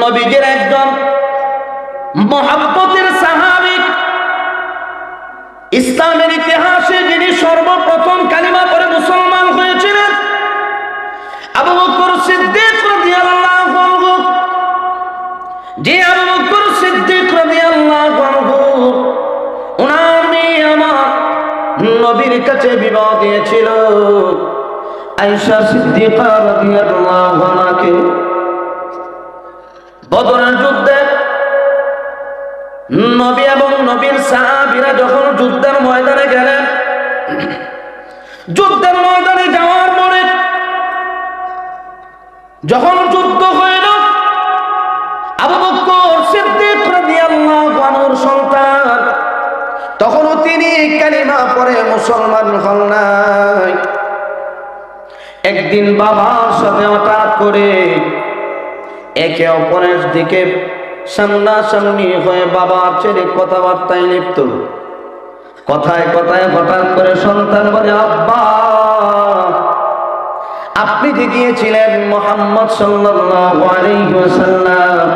Speaker 1: নবীজির একজন মহব্বতের সাহাবী, ইসলামের ইতিহাসে যিনি সর্বপ্রথম কালিমা পড়ে মুসলমান হয়েছিলেন, আবু বকর সিদ্দিক রাদিয়াল্লাহু আনহু। যে আবু বকর সিদ্দিক রাদিয়াল্লাহু আনহু ওনার মেয়ে আমার নবীর কাছে বিবাহ দিয়েছিল আয়েশা সিদ্দিকা রাদিয়াল্লাহু আনহাকে। বদরের যুদ্ধে নবী এবং নবীর সাহাবীরা যখন যুদ্ধের ময়দানে গেলেন, যুদ্ধের ময়দানে যাওয়ার পরে যখন যুদ্ধ হইল, আবু বকর সিদ্দিক রাদিয়াল্লাহু আনহুর সন্তান তখনও তিনি কালিমা পড়ে মুসলমান হন নাই। একদিন বাবার সাথে হঠাৎ করে একে অপরের দিকে সামনাসামনি হয়ে বাবার ছেলে কথাবার্তায় লিপ্ত। কথায় কথায় হঠাৎ করে সন্তান বলে, আব্বা আপনি যে গিয়েছিলেন মুহাম্মদ সাল্লাল্লাহু আলাইহি ওয়াসাল্লাম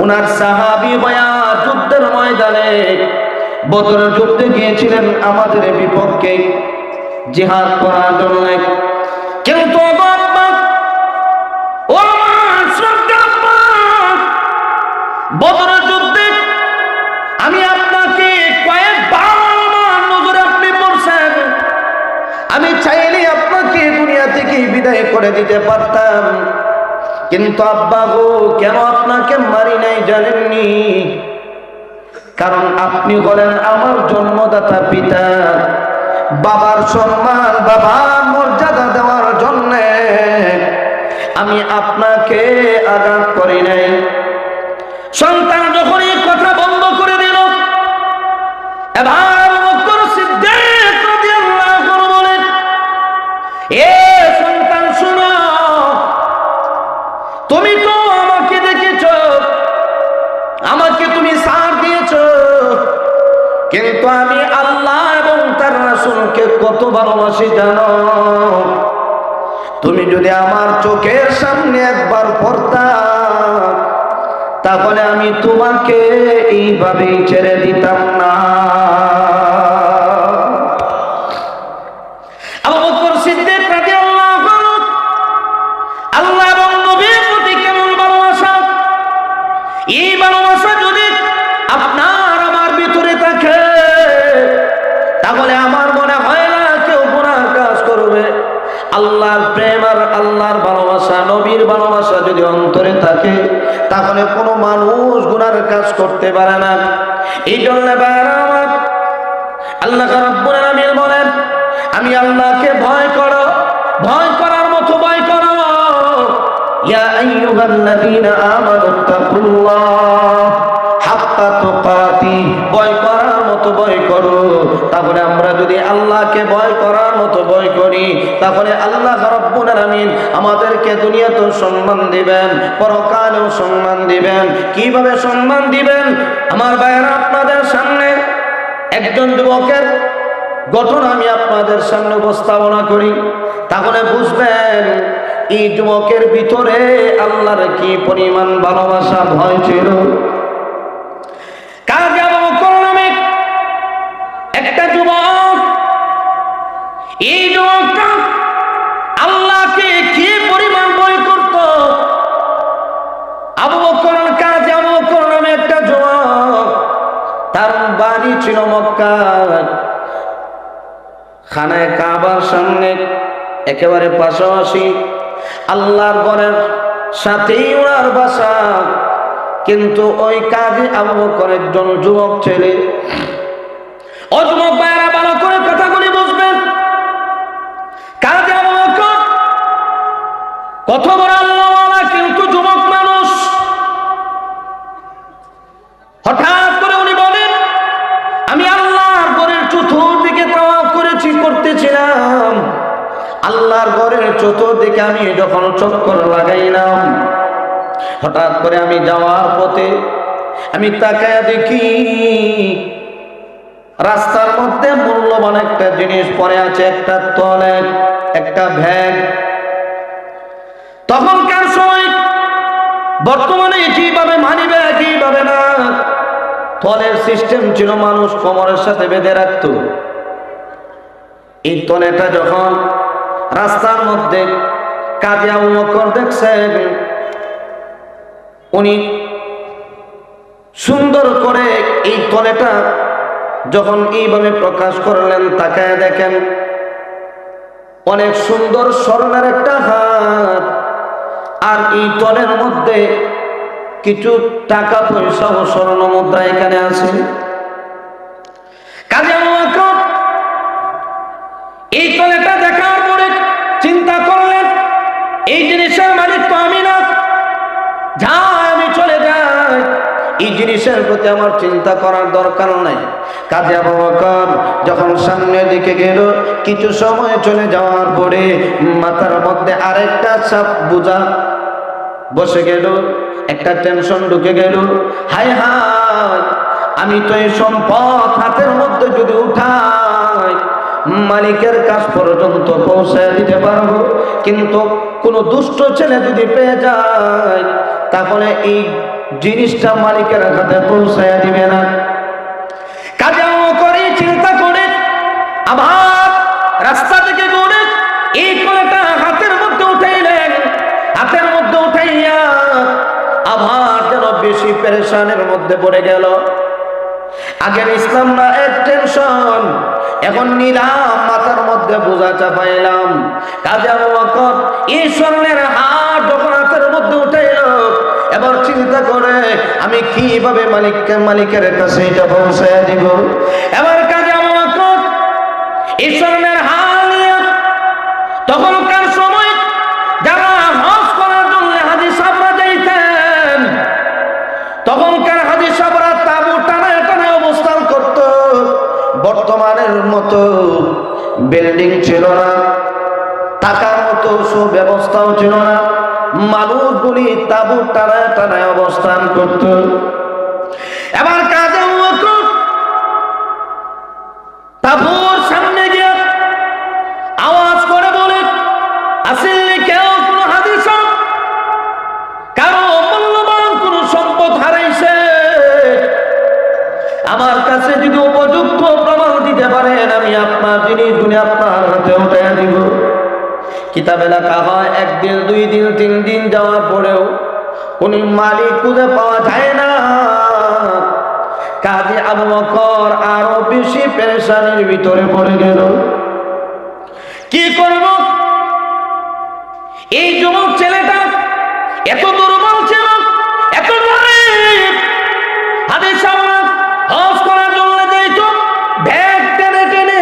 Speaker 1: উনার সাহাবী হয়ে যুদ্ধের ময়দানে বদরের যুদ্ধে গিয়েছিলেন আমাদের বিপক্ষে জিহাদ করার জন্য, কিন্তু আব্বা ও আমার শ্রদ্ধা আব্বা, বদরের যুদ্ধে আমি আপনাকে কয়েকবার আমার নজরে আপনি পড়ছেন, আমি চাইলে আপনাকে দুনিয়া থেকে বিদায় করে দিতে পারতাম, কিন্তু আব্বা গো কেন আপনাকে মারি নাই জানেননি? কারণ আপনি হলেন আমার জন্মদাতা পিতা। বাবার সম্মান, বাবার মর্যাদা দেওয়ার জন্য আমি আপনাকে আঘাত করি নাই। সন্তান যখন এই কথা বন্ধ করে দিল, এবার আবু বকর সিদ্দিক রাদিয়াল্লাহু আনহু বলেন, এ সন্তান শোনো, তুমি তো আমাকে দেখেছ, আমাকে তুমি সাথ দিয়েছ, কিন্তু আমি আল্লাহ এবং তার রাসূলকে কত ভালোবাসি জানো? তুমি যদি আমার চোখের সামনে একবার পড়তা, তাহলে আমি তোমাকে এইভাবেই ছেড়ে দিতাম না। আবু বকর সিদ্দিক রাদিয়াল্লাহু আনহু আল্লাহ এবং নবীর প্রতি কেমন ভালোবাসা, এই ভালোবাসা যদি আপনার আমার ভিতরে থাকে, তাহলে আমার মনে হয় না কেউ গুনাহ কাজ করবে। আল্লাহর প্রেম আর আল্লাহর ভালোবাসা, নবীর ভালোবাসা যদি অন্তরে থাকে, তাহলে কোনো মানুষ গুনার কাজ করতে পারে না। এই জন্য আল্লাহ রাব্বুল আলামিন বলেন, আমি আল্লাহকে ভয় করো, ভয় করার মতো ভয় করো। ইয়া আইয়ুহাল্লাযীনা আমানুত্তাকুল্লাহ হাক্কা তুকাতিহ, ভয় করার মতো ভয় করো। তাহলে আমরা যদি আল্লাহকে ভয় করার মতো ভয় করি, তাহলে আল্লাহ রাব্বুল আলামিন আমাদেরকে দুনিয়াতেও সম্মান দিবেন, পরকালেও সম্মান দিবেন। কিভাবে সম্মান দিবেন? আমার ভাইয়েরা, আপনাদের সামনে একজন যুবকের ঘটনা আমি আপনাদের সামনে উপস্থাপনা করি, তাহলে বুঝবেন এই যুবকের ভিতরে আল্লাহর কি পরিমাণ ভালোবাসা, ভয় ছিল। কাজী আবু বকর নামে একটা যুবক, এই যুবকটা আল্লাহকে কি পরিমাণ ভয়
Speaker 3: ছিল মক্কায়, খানায় কাবার সামনে একেবারে পাশাপাশি, আল্লাহর ঘরের সাথেই ওনার বাসা। কিন্তু ওই কাজী আবু বকর একজন যুবক ছেলে। ও যুবক ভাইয়েরা, ভালো করে কথাগুলি বুঝবেন। কাজী আবু বকর কত বড় আল্লাহওয়ালা, কিন্তু যুবক মানুষ। হঠাৎ করে উনি বলেন, আমি আল্লাহর ঘরের চতুর্দিকে তাওয়াফ করতেছিলাম। আল্লাহর ঘরের চতুর্দিকে আমি যখন চক্কর লাগাইলাম, হঠাৎ করে আমি যাওয়ার পথে আমি তাকায়া দেখি রাস্তার মধ্যে মূল্যবান একটা জিনিস পড়ে আছে, একটা তলেট, একটা ব্যাগ। তখনকার সময় বর্তমানে কিভাবে মানি ব্যাগ কিভাবে না, তলের সিস্টেম ছিল, মানুষ কোমরের সাথে বেঁধে রাখতো। এই তলেটা যখন রাস্তার মধ্যে কাজী আবু বকর দেখছেন, উনি সুন্দর করে এই তলেটা যখন এইভাবে প্রকাশ করলেন, তাকায় দেখেন অনেক সুন্দর স্বর্ণের একটা হাত, আর এই তলের মধ্যে কিছু টাকা পয়সা ও স্বর্ণ মুদ্রা এখানে আছে। কাজী আবু বকর এই তলেটা দেখার পরে চিন্তা করলেন, এই জিনিসের মালিক তো আমি না, যাই আমি চলে যাই, এই জিনিসের প্রতি আমার চিন্তা করার দরকার নাই। কাজী আবু বকর যখন সামনের দিকে গেল, কিছু সময় চলে যাওয়ার পরে মাথার মধ্যে আরেকটা চাপ বোঝা বসে গেল, একটা টেনশন ঢুকে গেল। হায় হায়, আমি তো এই সম্পদ হাতের মধ্যে যদি উঠাই মালিকের কাছ পর্যন্ত পৌঁছে দিতে পারবো, কিন্তু কোনো দুষ্ট ছেলে যদি পেয়ে যায় তাহলে এই জিনিসটা মালিকের হাতে পৌঁছে দিবে না। কাজে করে চিন্তা করে আবার রাস্তা থেকে দৌড়ে এই কলাটা হাতের মধ্যে উঠাইলেন। হাতের মধ্যে উঠাইয়া আবার যেন বেশি পেরেশানের মধ্যে পড়ে গেল। আগের ইসলাম না এক টেনশন, এখন নিলাম মাথার মধ্যে বোঝা চাপাইলাম। কাজী আবু বকর এই স্বর্ণের হার যখন হাতের মধ্যে উঠাইল, এবার চিন্তা করে আমি কিভাবে মালিকের কাছে এটা পৌঁছে দিব। এবার কাজী আবু বকর এই স্বর্ণের হার নিয়ে, তখনকার সময় যারা হজ করার জন্য হাজী সাহেবরা যাইতেন, তখনকার হাজী সাহেবরা তাঁবু টানায় টানায় অবস্থান করত। বর্তমানের মতো বিল্ডিং ছিল না, থাকার মতো সুব্যবস্থাও ছিল না, মানুষগুলি তাঁবু টানায় টানায় অবস্থান করত। এবার কাজী আবু বকর তাঁবুর সামনে গিয়ে আওয়াজ করে বলে, আসেননি কেউ কোনো হাজী সাহেব, কারো মূল্যবান কোনো সম্পদ হারাইছে, আমার কাছে যদি উপযুক্ত প্রমাণ দিতে পারেন আমি আপনার জিনিসগুলি আপনার হাতে উঠে দিব। কিতাবে লেখা হয় একদিন, 2 দিন, 3 দিন যাওয়ার পরেও কোন মালিক খুঁজে পাওয়া যায় না। কাজী আবু বকর আরো বেশি পেরেশানির ভিতরে পড়ে গেল। কি করব? এই যুবক ছেলেটা এত দুর্বল ছিল, এত গরিব, হাদিস সাহেবরা হজ করার জন্য যাইত, ব্যাগ টেনে টেনে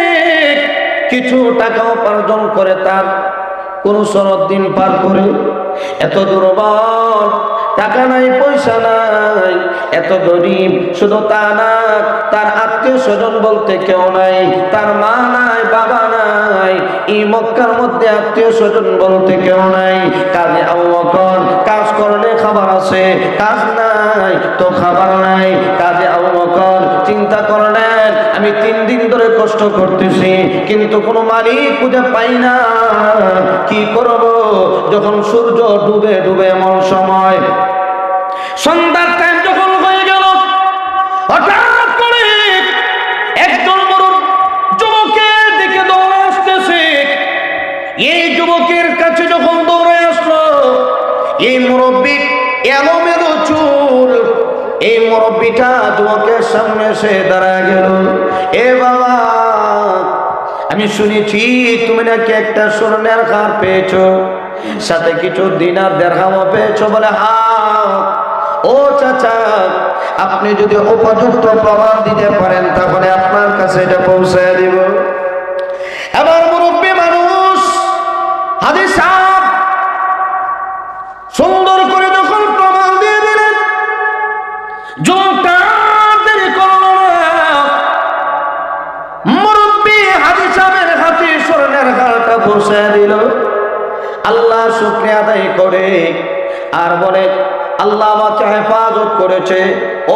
Speaker 3: কিছু টাকা উপার্জন করে তার 15 দিন পার করে। এত দুর্বল, টাকা নাই, পয়সা নাই, এত গরিব। শুধু তা না, তার আত্মীয় স্বজন বলতে কেউ নাই, তার মা নাই, বাবা নাই, এই মক্কার মধ্যে আত্মীয় স্বজন বলতে কেউ নাই। কাজী আবু বকর কাজ করলে খাবার আছে, কাজ নাই তো খাবার নাই। কাজী আবু বকর চিন্তা করলেন, আমি 3 দিন ধরে কষ্ট করতেছি কিন্তু কোনো মালিক খুঁজে পাই না, কি করব? যখন সূর্য ডুবে ডুবে এমন সময়, সন্ধ্যার টাইম যখন হয়ে গেল, হঠাৎ করে একজন বড় যুবকের দিকে দৌড়ে আসতেছে। এই যুবকের কাছে যখন দৌড়ে আসলো, এই মুরব্বী এলোমেলো চুল, এই মুরব্বীটা যুবকের সামনে এসে দাঁড়ায় গেল। এ বাবা, আমি শুনেছি তুমি নাকি একটা স্বর্ণের হার পেয়েছো, সাথে কিছু দিনার দিরহামও পেয়েছো। বলে হ্যাঁ। ও চাচা, আপনি যদি উপযুক্ত প্রমাণ দিতে পারেন তাহলে আপনার কাছে এটা পৌঁছে দিব। এবার মুরব্বী মানুষ হাজী সাহেব সুন্দর করে যখন প্রমাণ দিয়ে দিলেন, যুবকটা দেরি করল না, মুরব্বী হাজী সাহেবের হাতে স্বর্ণের হারটা পৌঁছে দিল। আল্লাহ শুকরিয়া আদায় করে আর বলে, আল্লাহ আমাকে হেফাজত করেছে।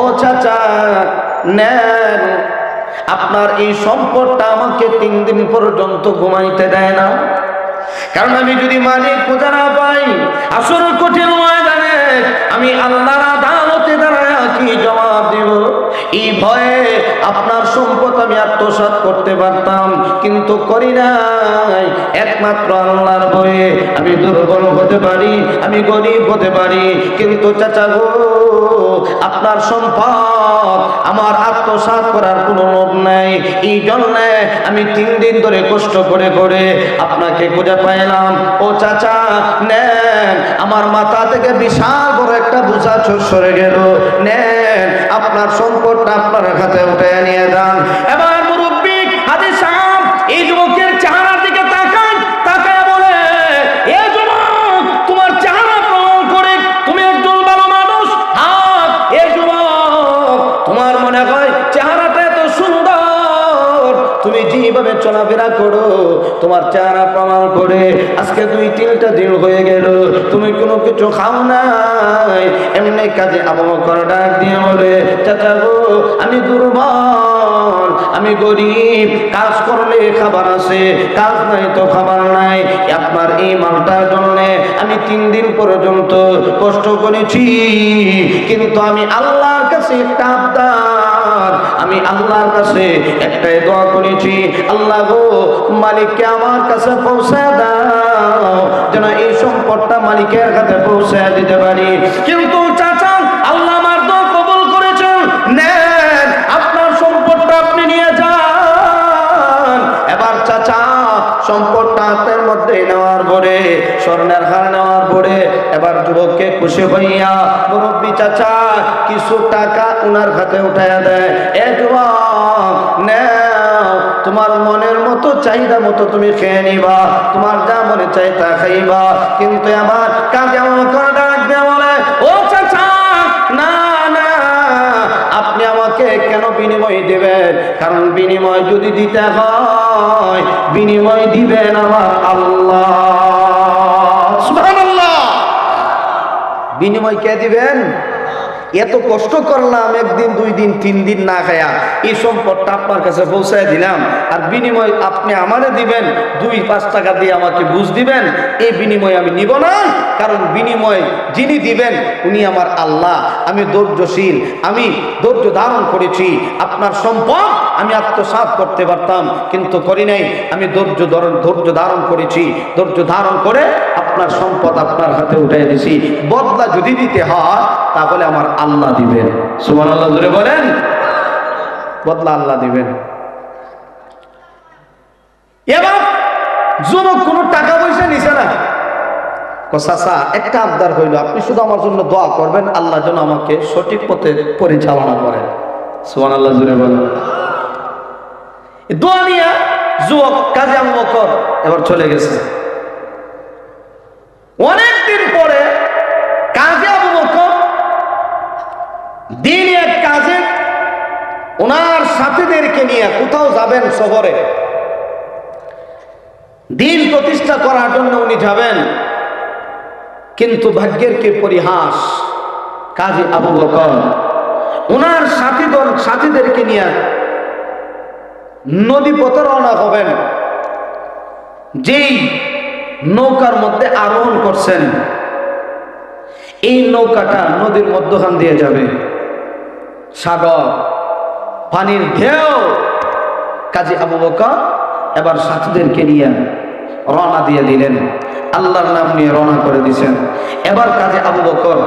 Speaker 3: ও চাচা নেন, আপনার এই সম্পদটা আমাকে 3 দিন পর্যন্ত ঘুমাইতে দেয় না। কারণ আমি যদি মালিক খোঁজা না পাই, আসল কঠিন ময়দানে আমি আল্লাহর আদালতে দাঁড়ায় কি জবাব দেব? এই ভয়ে আপনার সম্পদ আমি আত্মসাৎ করতে পারতাম, কিন্তু করি নাই। একমাত্র আল্লাহর ভয়ে আমি দুর্বল হতে পারি, আমি গরিব হতে পারি, কিন্তু চাচা গো, আপনার সম্পদ আমার আত্মসাৎ করার কোনো লোভ নাই। এই জন্য আমি 3 দিন ধরে কষ্ট করে করে আপনাকে খুঁজে পাইলাম। ও চাচা নেন, আমার মাথা থেকে বিশাল বড় একটা বোঝা সরে গেল। নেন, আপনার সম্পদটা আপনার কাছে উঠে নিয়ে যান। এবার মুরব্বী হাজী সাহেব এই যুবকের চেহারার দিকে তাকান, তাকায় বলে, এ যুবক, তোমার চেহারা প্রমাণ করে তুমি একজন ভালো মানুষ। হ্যাঁ, এ যুবক, তোমার মনে হয় চেহারাটা এত সুন্দর, তুমি যেভাবে চলাফেরা করো তোমার চেহারা প্রমাণ করে আজকে 2-3টা দিন হয়ে গেল তুমি কোনো কিছু খাও নাই। এমনি কাজে আবু বকর ডাক দিয়ে বলে, চাচা গো, আমি দুর্বল, আমি গরিব, কাজ করলে খাবার আছে, কাজ নাই তো খাবার নাই। আপনার এই মালটার জন্য আমি 3 দিন পর্যন্ত কষ্ট করেছি, কিন্তু আমি আল্লাহর কাছে একটা আবদার, আমি আল্লাহর কাছে একটাই দোয়া করেছি, আল্লাহ গো, মালিককে আমার কাছে পৌঁছে দাও, যেন এই সম্পদটা মালিকের কাছে পৌঁছে দিতে পারি। কিন্তু চাচা, আল্লাহ আমার দোয়া কবুল করেছেন, নেন, আপনার সম্পদটা আপনি নিয়ে যান। এবার চাচা সম্পদটা হাতের মধ্যে নেওয়ার পরে, স্বর্ণের হার নেওয়ার পরে, এবার যুবককে খুশি হইয়া মুরব্বী চাচা কিছু টাকা উনার হাতে উঠাইয়া দেয়। এ যুবক, নেও, তোমার মনের মতো চাহিদা মতো তুমি খেয়ে নিবা, তোমার যা মনে চাই তা খাইবা। কিন্তু আমার কাজে আমার ডাক দিয়ে বলে, ও চাচা, না না, আপনি আমাকে কেন বিনিময় দেবেন? কারণ বিনিময় যদি দিতে হয়, বিনিময় দিবেন আমার আল্লাহ। সুবহানাল্লাহ। বিনিময় কে দিবেন? এত কষ্ট করলাম, 1 দিন 2 দিন 3 দিন না খায়া এই সম্পদটা আপনার কাছে পৌঁছায় দিলাম, আর বিনিময় আপনি আমারে দিবেন 2-5 টাকা দিয়ে আমাকে বুঝ দিবেন, এই বিনিময় আমি নিব না। কারণ বিনিময় যিনি দিবেন উনি আমার আল্লাহ। আমি ধৈর্যশীল, আমি ধৈর্য ধারণ করেছি। আপনার সম্পদ আমি আত্মসাৎ করতে পারতাম, কিন্তু করি নাই। আমি ধৈর্য ধারণ করেছি, ধৈর্য ধারণ করে আপনার সম্পদ আপনার হাতে উঠে দিয়েছি। বদলা যদি দিতে হয় তাহলে আমার আল্লাহ দিবেন। সুবহানাল্লাহ জোরে বলেন। বদলা আল্লাহ দিবেন। এবার যুবক কোনো টাকা পয়সা নিছে না। চাচা, একটা আবদার হইল, আপনি শুধু আমার জন্য দোয়া করবেন, আল্লাহ যেন আমাকে সঠিক পথে পরিচালনা করেন। সুবহানাল্লাহ জোরে বলেন। দোয়া নিয়ে যুবক কাজী আবু বকর এবার চলে গেছে। অনেকদিন পরে কাজী আবু বকর দিন এক কাজে ওনার সাথীদেরকে নিয়ে কোথাও যাবেন, শহরে দিন প্রতিষ্ঠা করার জন্য উনি যাবেন। কিন্তু ভাগ্যের কি পরিহাস, কাজী আবু বকর ওনার সাথীদেরকে নিয়ে নদী পথে রওনা হবেন। যেই নৌকার মধ্যে আরোহণ করছেন, এই নৌকাটা নদীর মধ্যখান দিয়ে যাবে, সাগর, পানির ঢেউ। কাজী আবু বকর এবার সাথীদেরকে নিয়ে রওনা দিয়ে দিলেন, আল্লাহর নাম নিয়ে রওনা করে দিয়েছেন। এবার কাজী আবু বকর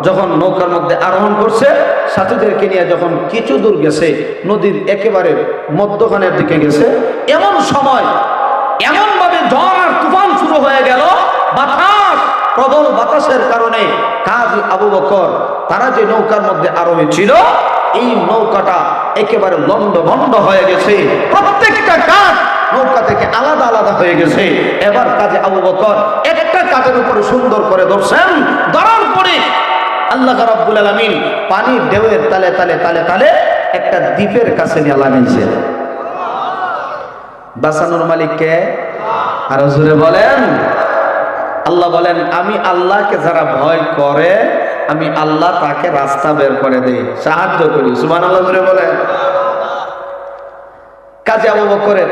Speaker 3: যখন নৌকার মধ্যে আরোহণ করছে, সাথীদেরকে নিয়ে যখন কিছু দূর গেছে, নদীর একেবারে মধ্যখানের দিকে গেছে, এমন সময় এমন ভাবে ঝড় আর তুফান শুরু হয়ে গেল, বাতাস, প্রবল বাতাসের কারণে কাজী আবু বকর তারা যে নৌকার মধ্যে আরোহী ছিল, এই নৌকাটা একেবারে লন্ডভন্ড হয়ে গেছে, প্রত্যেকটা কাঠ নৌকা থেকে আলাদা আলাদা হয়ে গেছে। এবার কাজী আবু বকর একটা কাঠের উপরে সুন্দর করে ধরছেন, ধরার পরে আল্লাহ রাব্বুল আলামিন পানির ঢেউয়ের তালে তালে তালে তালে একটা দ্বীপের কাছে নিয়ে লাগাইছেন। বাঁচানোর মালিক কে? আরো জোরে বলেন। আল্লাহ বলেন, আমি আল্লাহকে যারা ভয় করে, আমি আল্লাহ তাকে রাস্তা বের করে দেই, সাহায্য করি। সুবহানাল্লাহ জোরে বলেন। কাজী আবু বকরের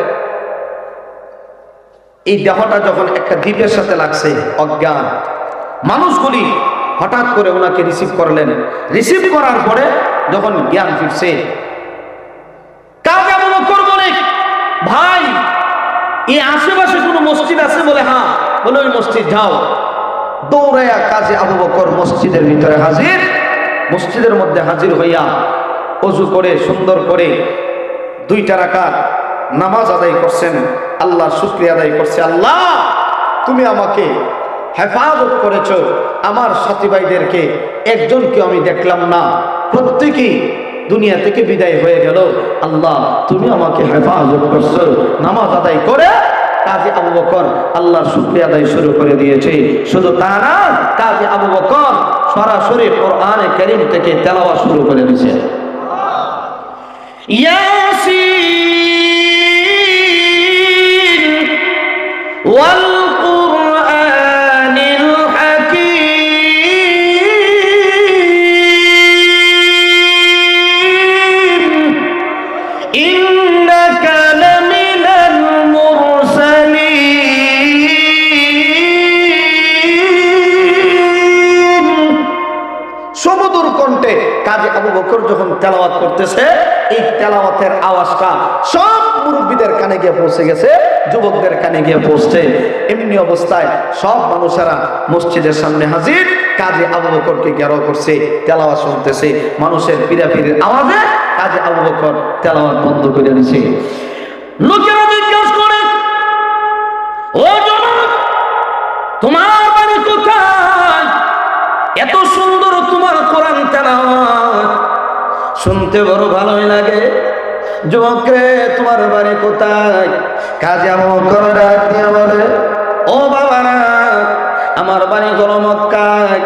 Speaker 3: এই দেহটা যখন একটা দ্বীপের সাথে লাগছে, অজ্ঞান মানুষগুলি হঠাৎ করে ওনাকে রিসিভ করলেন। রিসিভ করার পরে যখন জ্ঞান ফিরছে, কাজী আবু বকর বলে, ভাই এই আশেপাশে কোনো মসজিদ আছে? বলে হ্যাঁ। বলে ওই মসজিদ যাও। দৌড়াইয়া কাজী আবু বকর মসজিদের ভিতরে হাজির। মসজিদের মধ্যে হাজির হইয়া ওযু করে সুন্দর করে 2 রাকাত নামাজ আদায় করছেন, আল্লাহর শুকরিয়া আদায় করছে। আল্লাহ, তুমি আমাকে হেফাজত করেছো, আমার সাথী ভাইদেরকে একজনকে আমি দেখলাম না, প্রত্যেকেই দুনিয়া থেকে বিদায় হয়ে গেল। আল্লাহ, তুমি আমাকে হেফাজত করছো। নামাজ আদায় করে কাজী আবু বকর আল্লাহর শুকরিয়া আদায় শুরু করে দিয়েছে। শুধু তা না, কাজী আবু বকর সরাসরি কোরআনে কারীম থেকে তেলাওয়াত শুরু করে দিয়েছে। ইয়াসিন ওয়াল কুরআনিল হাকীম ইন্নাকা লামিনাল মুরসালিন। সুমধুর কণ্ঠে কাজী আবু বকর যখন তেলাওয়াত করতেছে, এই তেলাওয়াতের আওয়াজটা সব মুরব্বীদের কানে গিয়ে পৌঁছে গেছে, যুবকদের কানে গিয়ে পৌঁছছে। এমনি অবস্থায় সব মানুষেরা মসজিদের সামনে হাজির, কাজী আবু বকরকে ঘেরাও করছে, তেলাওয়াত শুনতেছে। মানুষের পিরাপিরির আওয়াজে কাজী আবু বকর তেলাওয়াত বন্ধ করে দিয়েছে। লোকেরা জিজ্ঞাসা করে, ও জনক, তোমার বাড়ি কোথায়? এত সুন্দর তোমার কোরআন তেলাওয়াত, শুনতে বড় ভালোই লাগে। যুবক রে, তোমার বাড়ি কোথায়? কাজী আবু বকর ডাক দিয়ে বলে, ও বাবারা, আমার বাড়ি হলো মক্কায়।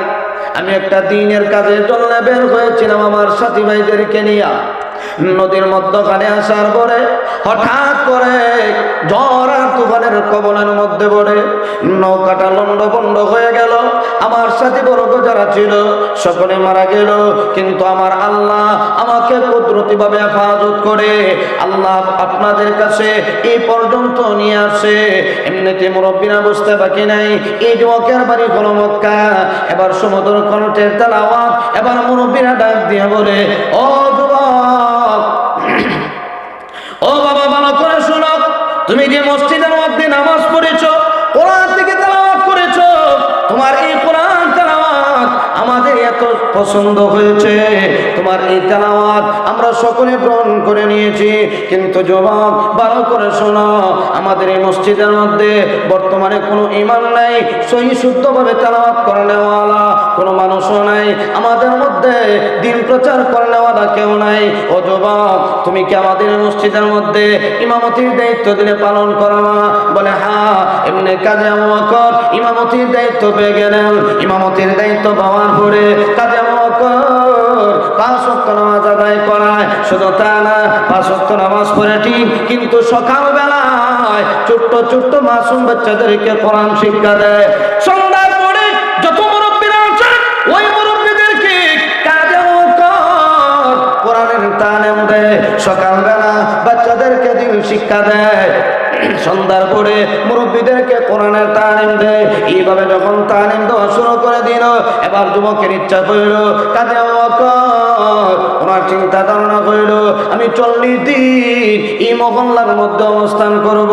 Speaker 3: আমি একটা দিনের কাজের জন্য বের হয়েছিলাম আমার সাথী ভাইদেরকে নিয়ে। নদীর মধ্যখানে আসার পরে হঠাৎ করে ঝড় আর তুফানের কবলের মধ্যে পড়ে নৌকাটা লন্ডভন্ড হয়ে গেল। আমার সাথী বর্গ যারা ছিল সকলে মারা গেল, কিন্তু আমার আল্লাহ আমাকে কুদরতি ভাবে হেফাজত করে আল্লাহ আপনাদের কাছে এই পর্যন্ত নিয়ে আসে। এমনিতে মুরব্বীরা বুঝতে বাকি নাই, এই যুবকের বাড়ি হলো মক্কা। এবার সমুদ্র কণ্ঠের তেলাওয়াত, এবার মুরব্বীরা ডাক দিয়ে বলে, ও যুবক, ও বাবা, ভালো করে শোনো, তুমি যে মসজিদের মধ্যে নামাজ পড়েছো, কোরআন থেকে তেলাওয়াত করেছো, তোমার এই কোরআন তেলাওয়াত আমাদের এত পছন্দ হয়েছে, তোমার এই তেলাওয়াত আমরা সকলে গ্রহণ করে নিয়েছি। কিন্তু যুবক, ভালো করে শোনো, আমাদের এই মসজিদের মধ্যে বর্তমানে কোনো ঈমান নাই, সহি শুদ্ধভাবে তেলাওয়াত করেনেওয়ালা কোনো মানুষও নাই, আমাদের মধ্যে দিন প্রচার করেনেওয়ালা কেউ নাই। ও যুবক, তুমি কি আমাদের মসজিদের মধ্যে ইমামতির দায়িত্ব দিলে পালন করো না? বলে হ্যাঁ। এমনি কাজী আবু বকর ইমামতির দায়িত্ব পেয়ে গেলেন। ইমামতির দায়িত্ব পাওয়ার পরে কাজী আবু বকর 5 ওয়াক্ত নামাজ আদায় করায়। শুধু তা না, 5 ওয়াক্ত নামাজ পড়ে ঠিক, কিন্তু সকালবেলায় ছোট্ট ছোট্ট মাসুম বাচ্চাদেরকে কোরআন শিক্ষা দেয়। সন্ধ্যার পরে যত মুরব্বীরা আছে, ওই মুরব্বীদেরকে কাজী আবু বকর কোরআনের তালিম দেয়। সকালবেলা বাচ্চাদেরকে দিন শিক্ষা দেয়, সন্ধ্যার পরে মুরব্বী মুরব্বীদেরকে কোরআনের তালিম দেয়। এইভাবে যখন তালিম দেওয়া শুরু করে দিল, এবার যুবকের ইচ্ছা করল, কাজে ওনার চিন্তা ধারণা করল, আমি 40 দিন এই মহল্লার মধ্যে অবস্থান করব,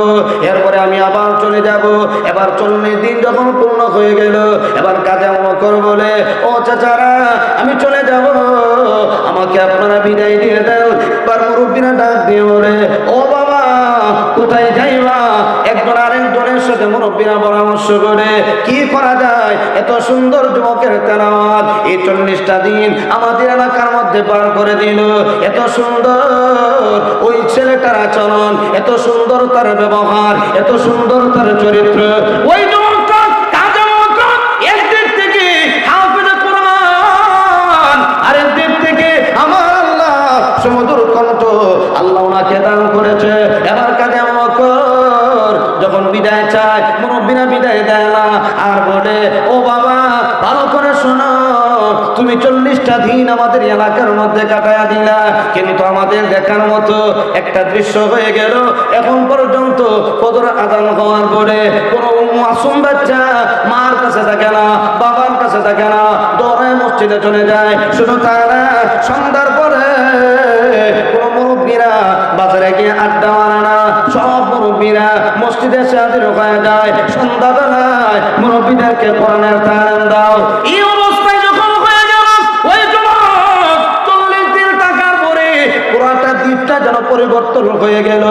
Speaker 3: এরপরে আমি আবার চলে যাব। এবার 40 দিন যখন পূর্ণ হয়ে গেল, এবার কাজে বকর বলে, ও চাচারা আমি চলে যাব, আমাকে আপনারা বিদায় দিয়ে দেন। এবার মুরব্বীরা ডাক দিয়ে বলে, ও বাবা কোথায় যাইবা? একজন আরেকজনের সাথে মুরব্বীরা পরামর্শ করে কি করা যায়। এত সুন্দর যুবকের তেলাওয়াত এই 40টা দিন আমাদের এলাকার মধ্যে পার করে দিল। এত সুন্দর ওই ছেলেটার আচরণ, এত সুন্দর তার ব্যবহার, এত সুন্দর তার চরিত্র। ওই যুবকটা কাজে বকর একদিক থেকে হাফেজে কোরআন, আরেক দিক থেকে আমার আল্লাহ সমুদ্র কণ্ঠ আল্লাহ ওনাকে দান করেছে। এবার কাজে বকর যখন বিদায় চায়, মুরব্বীরা বিদায় দেয় না, আর বলে, ও বাবা ভালো করে শোনো, তুমি 40টা দিন আমাদের এলাকার মধ্যে কাটায়া দিলা, কিন্তু আমাদের দেখার মতো একটা দৃশ্য হয়ে গেল। এখন পর্যন্ত ফজর আযান হওয়ার পরে কোনো মাসুম বাচ্চা মার কাছে থাকে না, বাবার কাছে থাকে না, দৌড়ায় মসজিদে চলে যায়। শুধু তারা সন্ধ্যার পরে কোনো মুরব্বীরা বাজারে গিয়ে আড্ডা মারে না, সব মুরব্বীরা মসজিদে এসে হাজির হয়ে যায়। সন্ধ্যাবেলায় মুরব্বীদেরকে কোরআনের তালিম দাও। এই অবস্থায় যখন হয়ে গেল, ওই যুবক 40 দিন থাকার পরে পুরাটা দ্বীপটা যেন পরিবর্তন হয়ে গেল।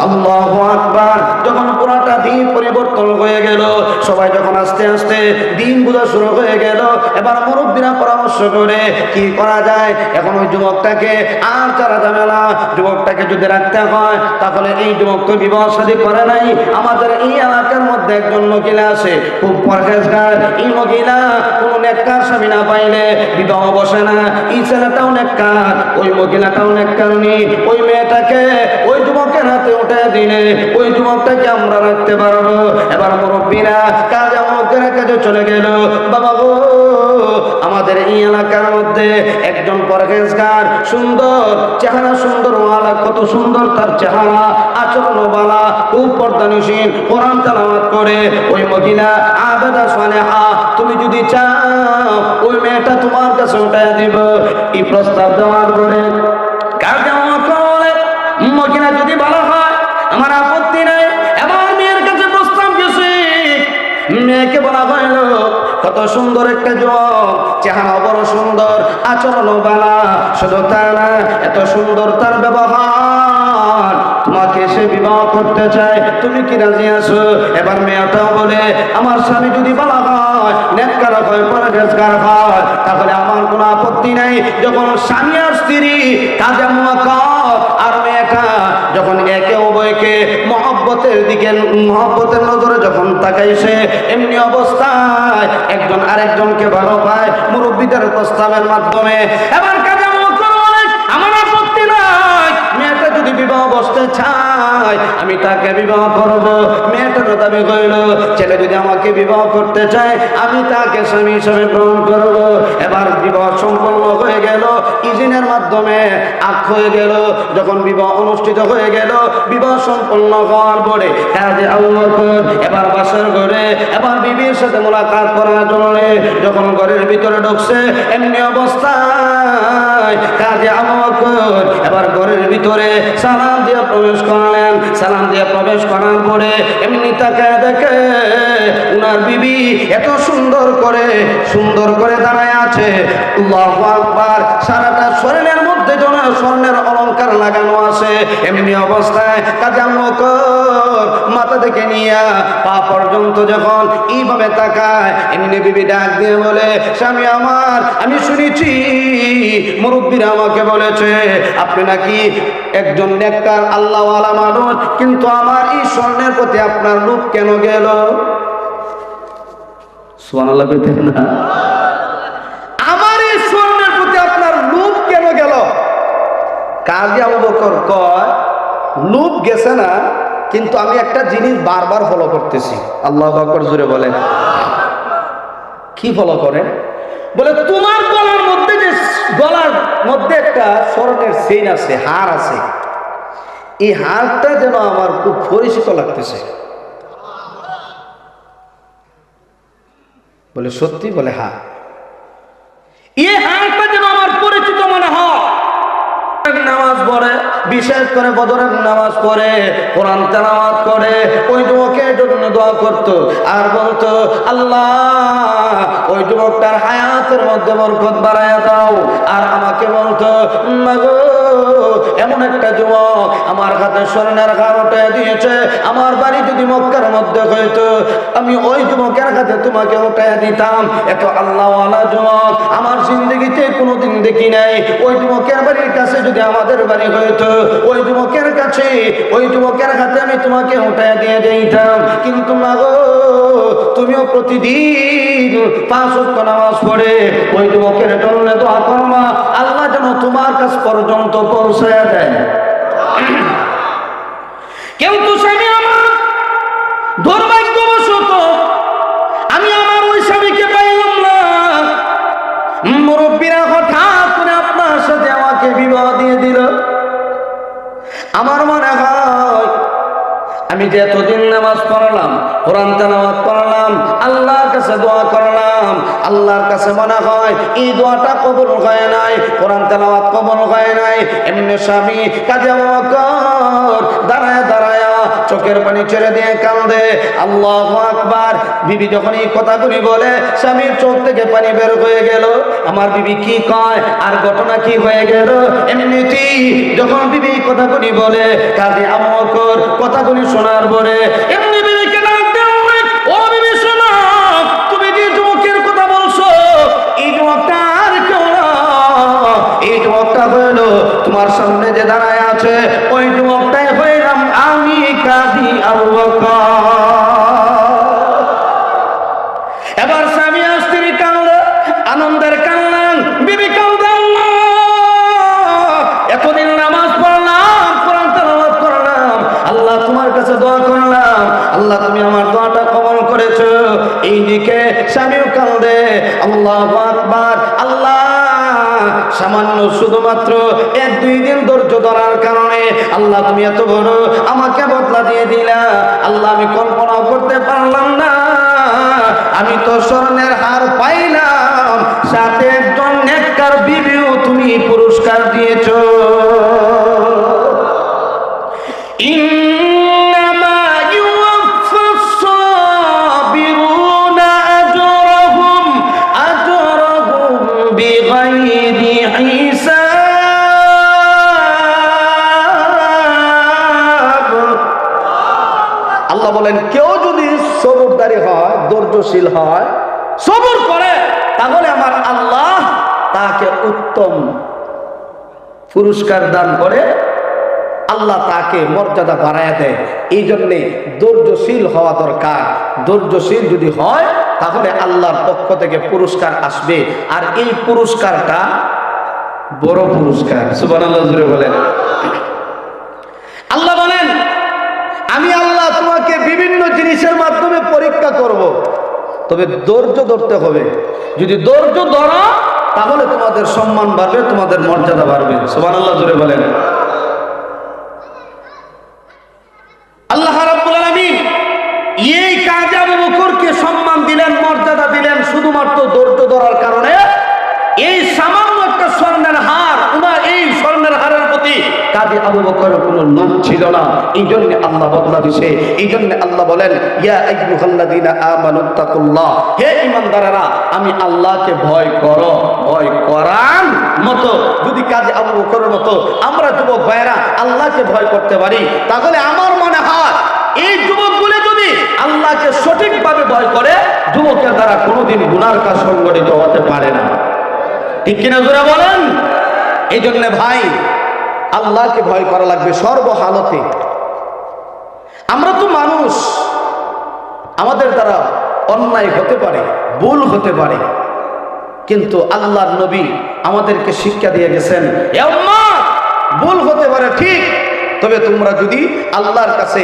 Speaker 3: আল্লাহু আকবার। যখন পুরাটা দ্বীপ পরিবর্তন হয়ে গেল, সবাই যখন আস্তে আস্তে দিন বোঝা শুরু হয়ে গেল, এবার মুরব্বীরা পরামর্শ করে কি করা যায়। এখন ওই যুবকটাকে আর ছাড়া যাবে না। যুবকটাকে যদি রাখতে হয় তাহলে এই যুবক তো বিবাহ শাদী করে নাই। আমাদের এই এলাকার মধ্যে একজন মহিলা আছে, খুব পরহেজগার। এই মহিলা কোন নেককার স্বামী না পাইলে বিবাহ বসে না। এই ছেলেটাও নেককার, ওই মহিলাটাও নেককারনি। ওই মেয়েটাকে ওই যুবকের হাতে উঠে দিলে ওই যুবকটাকে আমরা রাখতে পারবো। এবার মুরব্বীরা কাজে মুখের কাজে চলে গেল। বাবা গো, আমাদের এই এলাকার মধ্যে একজন পরহেজগার, সুন্দর চেহারা, সুন্দর ওয়ালা, কত সুন্দর তার চেহারা, আচরণ বালা, খুব পর্দানিসীন, কোরআন তেলাওয়াত করে। ওই মহিলা আবেদা সালেহা, তুমি যদি চাও ওই মেয়েটা তোমার কাছে উঠায় দিব। এই প্রস্তাব দেওয়ার পরে কাজে বলে, মহিলা যদি ভালো হয় আমার আপত্তি নাই। এবার মেয়ের কাছে প্রস্তাব গেছে, মেয়েকে বলা হইল, কত সুন্দর একটা যুবক, চেহারা বড় সুন্দর, আচরণ বালা, শুধু তা না এত সুন্দর তার ব্যবহার, তোমাকে সে বিবাহ করতে চায়, তুমি কি রাজি আছো? এবার মেয়েটাও বলে, আমার স্বামী যদি বলা হয়, নেককার হয়, পরহেজগার হয়, তাহলে আমার কোনো আপত্তি নাই। যখন স্বামী আর স্ত্রী কাজে মুআক্কাদ আর মেয়েটা যখন একে উভয়কে মহব্বতের দিকে, মহব্বতের নজরে যখন তাকাইছে, এমনি অবস্থায় একজন আরেকজনকে ভালো পায় মুরব্বীদের প্রস্তাবের মাধ্যমে। এবার কাজে মুআক্কাদ বলে, আমার আপত্তি নাই, মেয়েটা যদি বিবাহ বসতে চায় আমি তাকে বিবাহ করব। মেয়েটারও দাবি কইল, ছেলে যদি আমাকে বিবাহ করতে চায় আমি তাকে স্বামী হিসেবে গ্রহণ করব। এবার বিবাহ সম্পন্ন হয়ে গেল, ইজিনের মাধ্যমে আখ হয়ে গেল। যখন বিবাহ অনুষ্ঠিত হয়ে গেল, বিবাহ সম্পন্ন হওয়ার পরে কাজে আবু বকর এবার বাসার ঘরে এবার বিবির সাথে মোলাকাত করার জন্য যখন ঘরের ভিতরে ঢুকছে, এমনি অবস্থায় কাজে আবু বকর এবার ঘরের ভিতরে সালাম দিয়ে প্রবেশ করলেন। সালাম দিয়ে প্রবেশ করার পরে এমনি তাকায় দেখে উনার বিবি এত সুন্দর করে দাঁড়ায় আছে। আল্লাহু আকবার। সারাটা শরীরের মধ্যে যেন স্বর্ণের অলংকার লাগানো আছে। এমনি অবস্থায় কাজে আবু বকর মাথা থেকে নিয়ে পা পর্যন্ত যখন এইভাবে তাকায়, এমনি বিবি ডাক দিয়ে বলে, স্বামী আমার, আমি শুনেছি মুরব্বীরা আমাকে বলেছে আপনি নাকি একজন নেককার আল্লাহওয়ালা মানুষ, কিন্তু আমার এই স্বর্ণের প্রতি আপনার লোভ কেন গেল? সুবহানাল্লাহ কইতেন না? আমার এই স্বর্ণের প্রতি আপনার লোভ কেন গেল? কাজী আবু বকর কয়, লোভ গেছে না, কিন্তু আমি একটা জিনিস বারবার ফলো করতেছি। আল্লাহু আকবার জোরে বলেন। কি ফলো করেন? বলে, তোমার গলার মধ্যে একটা স্বর্ণের চেইন আছে, হার আছে, এই হারটা যেন আমার খুব পরিচিত লাগতেছে। বলে সত্যি? বলে হ্যাঁ।
Speaker 1: এই হাতটা যেন আমার পরিচিত মনে হয়। নামাজ পড়ে, বিশেষ করে বদরের নামাজ পড়ে, কোরআন তেলাওয়াত করে, ওই যুবকের জন্য দোয়া করতো আর বলতো, আল্লাহ ওই যুবকটার হায়াতের মধ্যে বরকত বাড়ায়া দাও। আর আমাকে বলতো, মাগো এমন একটা যুবক আমার হাতে স্বর্ণের হার উঠে দিয়েছে, আমার বাড়ি যদি মক্কার মধ্যে হইতো আমি ওই যুবকের হাতে তোমাকে উঠে দিতাম। এত আল্লাহওয়ালা যুবক আমার জিন্দগিতে কোনোদিন দেখি নাই। ওই যুবকের বাড়ির কাছে যদি আমাদের বাড়ি হইতো, ওই যুবকের কাছে ওই যুবকের হাতে আমি তোমাকে উঠে দিয়ে দিতাম। কিন্তু মাগো তুমিও প্রতিদিন 5 ওয়াক্ত নামাজ পড়ে ওই যুবকের জন্য দোয়া করবা, আল্লাহ যেন তোমার কাছ পর্যন্ত পৌঁছায় দেয়। কিন্তু স্বামী আমার দুর্ভাগ্যবশত আমি আমার ওই স্বামীকে পাইলাম না। মুরব্বীরা হঠাৎ করে আপনার সাথে আমাকে বিবাহ দিয়ে দিল। আমার মনে হয় আমি যে এতদিন নামাজ পড়লাম, কোরআন তেলাওয়াত করলাম, আল্লাহর কাছে দোয়া করলাম, আল্লাহর কাছে মনে হয় এই দোয়াটা কবুল হয় নাই, কোরআন তেলাওয়াত কবুল হয় নাই। এমনি স্বামী কাজে কর দাঁড়ায় দাঁড়ায় চোখের পানি ছেড়ে দিয়ে কান্দে, আল্লাহু আকবার। বিবি যখন এই কথাগুলি বলে স্বামীর চোখ থেকে পানি বের হয়ে গেল। আমার বিবি কি কয় আর ঘটনা কি হয়ে গেল? এমনিতেই যখন বিবি কথাগুলি বলে কাজে আমকর কথাগুলি শোনার পরে এমনি বিবিকে ডাকতে হবে, ও বিবি শোনো, তুমি যে যুবকের কথা বলছো এই যুবকটা আর কেউ না, এই যুবকটা হইল তোমার সামনে যে দাঁড়ায় আছে ওই যুবকটাই হইলাম আমি, কাজী আবু বকর। এবার স্বামী আর স্ত্রী কাঁদল, আনন্দের কান্নান। বিবি কাঁদে, আল্লাহ এতদিন নামাজ পড়লাম, কোরআন তেলাওয়াত করলাম, আল্লাহ তোমার কাছে দোয়া করলাম, আল্লাহ তুমি আমার দোয়াটা কবুল করেছো। এইদিকে স্বামীও কাঁদে, আল্লাহু আকবার। আল্লাহ সামান্য শুধুমাত্র 1-2 দিন ধৈর্য ধরার কারণে আল্লাহ তুমি এত বড় আমাকে বদলা দিয়ে দিলা। আল্লাহ আমি কল্পনাও করতে পারলাম না, আমি তো স্বর্ণের হার পাইলাম, সাথে একজন নেককার বিবিও তুমি পুরস্কার দিয়েছো। ইন্নামা ইউওয়াফাস সাবিরুনা আজরাহুম বিগাইরি হিসাব। আল্লাহ বলেন কেউ যদি সবরদারি হয়, ধৈর্যশীল হয়, সবর করে, তাহলে আমার আল্লাহ তাকে উত্তম পুরস্কার দান করে, আল্লাহ তাকে মর্যাদা বাড়ায় দেয়। এই জন্যে ধৈর্যশীল হওয়া দরকার। ধৈর্যশীল যদি হয় তাহলে আল্লাহর পক্ষ থেকে পুরস্কার আসবে, আর এই পুরস্কারটা বড় পুরস্কার। সুবহানাল্লাহ জোরে বলেন। আল্লাহ বলেন আমি আল্লাহ তোমাকে বিভিন্ন জিনিসের মাধ্যমে পরীক্ষা করব, তবে ধৈর্য ধরতে হবে। যদি ধৈর্য ধরো তাহলে তোমাদের সম্মান বাড়বে, তোমাদের মর্যাদা বাড়বে। সুবহানাল্লাহ জোরে বলেন। আল্লাহ রাব্বুল আলামিন এই কাজে আবু বকরকে সম্মান দিলেন, মর্যাদা দিলেন শুধুমাত্র ধৈর্য ধরার কারণে। এই সামান্য একটা স্বর্ণের হার, উনার এই স্বর্ণের হারের প্রতি কাজে আবু বকরের কোনো লোভ ছিল না, এই জন্য আল্লাহ বদলা দিছে। এই জন্য আল্লাহ বলেন ইয়া আইয়ুহাল্লাযীনা আমানুত্তাকুল্লাহ, হে ঈমানদারেরা আমি আল্লাহকে ভয় করো। ভয় করার মতো যদি কাজে আবু বকরের মতো আমরা যুবক ভাইয়েরা আল্লাহকে ভয় করতে পারি, তাহলে আমার মনে হয় এই যুবকগুলো যদি আল্লাহকে সঠিকভাবে ভয় করে, যুবকের দ্বারা কোনোদিন গুনার কাজ সংগঠিত হতে পারে না। ঠিক কিনা জোরে বলেন? এই জন্য ভাই আল্লাহকে ভয় করা লাগবে সর্বহালতে। আমরা তো মানুষ, আমাদের দ্বারা অন্যায় হতে পারে, ভুল হতে পারে, কিন্তু আল্লাহর নবী আমাদেরকে শিক্ষা দিয়ে গেছেন এ উম্মত ভুল হতে পারে ঠিক, তবে তোমরা যদি আল্লাহর কাছে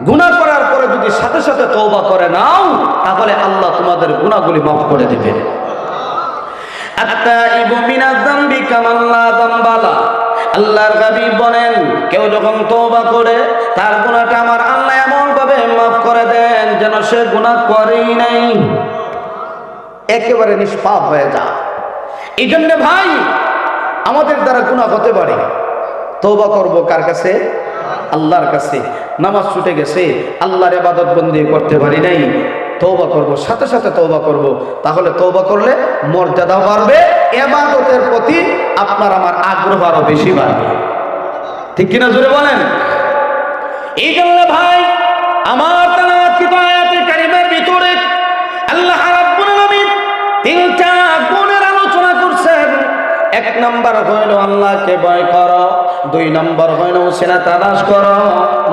Speaker 1: গুনাহ করার পরে যদি সাথে সাথে তওবা করে নাও, তাহলে আল্লাহ তোমাদের গুনাহগুলি মাফ করে দিবেন। আত্তাইবু মিনাজ যামবি কামান লা যামবা লা, আল্লাহর হাবিব বলেন কেউ যখন তওবা করে তার গুনাহটা আমার আল্লাহ এমন ভাবে মাফ করে দেন যেন সে গুনাহ করেই নাই।
Speaker 3: একেবারে নিষ্পাপ হয়ে যায়। এই জন্য ভাই আমাদের দ্বারা গুনাহ হতে পারে, তওবা করব কার কাছে? আল্লাহর কাছে। নামাজ ছুটে গেছে, আল্লাহর ইবাদত বন্দেগী করতে পারি নাই, তওবা করব, সাথে সাথে তওবা করব। তাহলে তওবা করলে মর্যাদা বাড়বে, ইবাদতের প্রতি আপনার আমার আগ্রহ আরো বেশি বাড়বে। ঠিক কিনা জোরে বলেন?
Speaker 1: এই জন্য ভাই আমার তালাওয়াতকৃত আয়াতে কারিমার ভিতরে আল্লাহ রাব্বুল আলামিন তিনটা গুণের আলোচনা করছেন। এক নাম্বার হইল আল্লাহকে ভয় করো, দুই নাম্বার হইল ওসিলা তালাশ করো,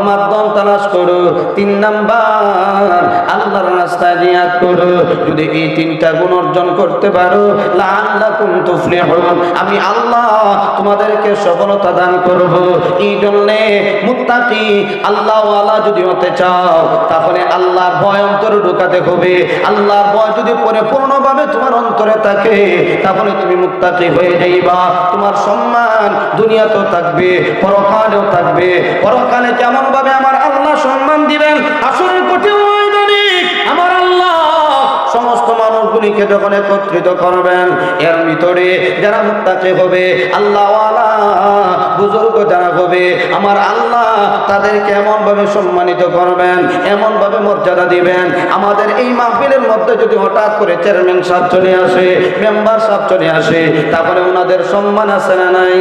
Speaker 1: মাধ্যম তালাশ করো, তিন নাম্বার আল্লাহর রাস্তায় জিহাদ করো। যদি এই তিনটা গুণ অর্জন করতে পারো লাআল্লাকুম তুফলিহুন, আমি আল্লাহ তোমাদেরকে সফলতা দান করব। এই জন্য মুত্তাকি আল্লাহওয়ালা যদি হতে চাও তাহলে আল্লাহর ভয় অন্তরে ঢোকাতে হবে। আল্লাহর ভয় যদি পরিপূর্ণভাবে তোমার অন্তরে থাকে তাহলে তুমি মুত্তাকি হয়ে যাইবা। তোমার সম্মান দুনিয়াতেও থাকবে, পরকালেও থাকবে। পরকালে কেমন ভাবে আমার আল্লাহ সম্মান দিবেন, আসরের কঠিন ময়দানে আমার আল্লাহ সমস্ত মানুষগুলিকে যখন একত্রিত করবেন, এর ভিতরে যারা মুত্তাকি হবে, আল্লাহওয়ালা বুজুর্গ যারা হবে, আমার আল্লাহ তাদেরকে এমন ভাবে সম্মানিত করবেন, এমন ভাবে মর্যাদা দিবেন। আমাদের এই মাহফিলের মধ্যে যদি হঠাৎ করে চেয়ারম্যান সাহেব চলে আসে, মেম্বার সাহেব চলে আসে, তারপরে ওনাদের সম্মান আছে না নাই?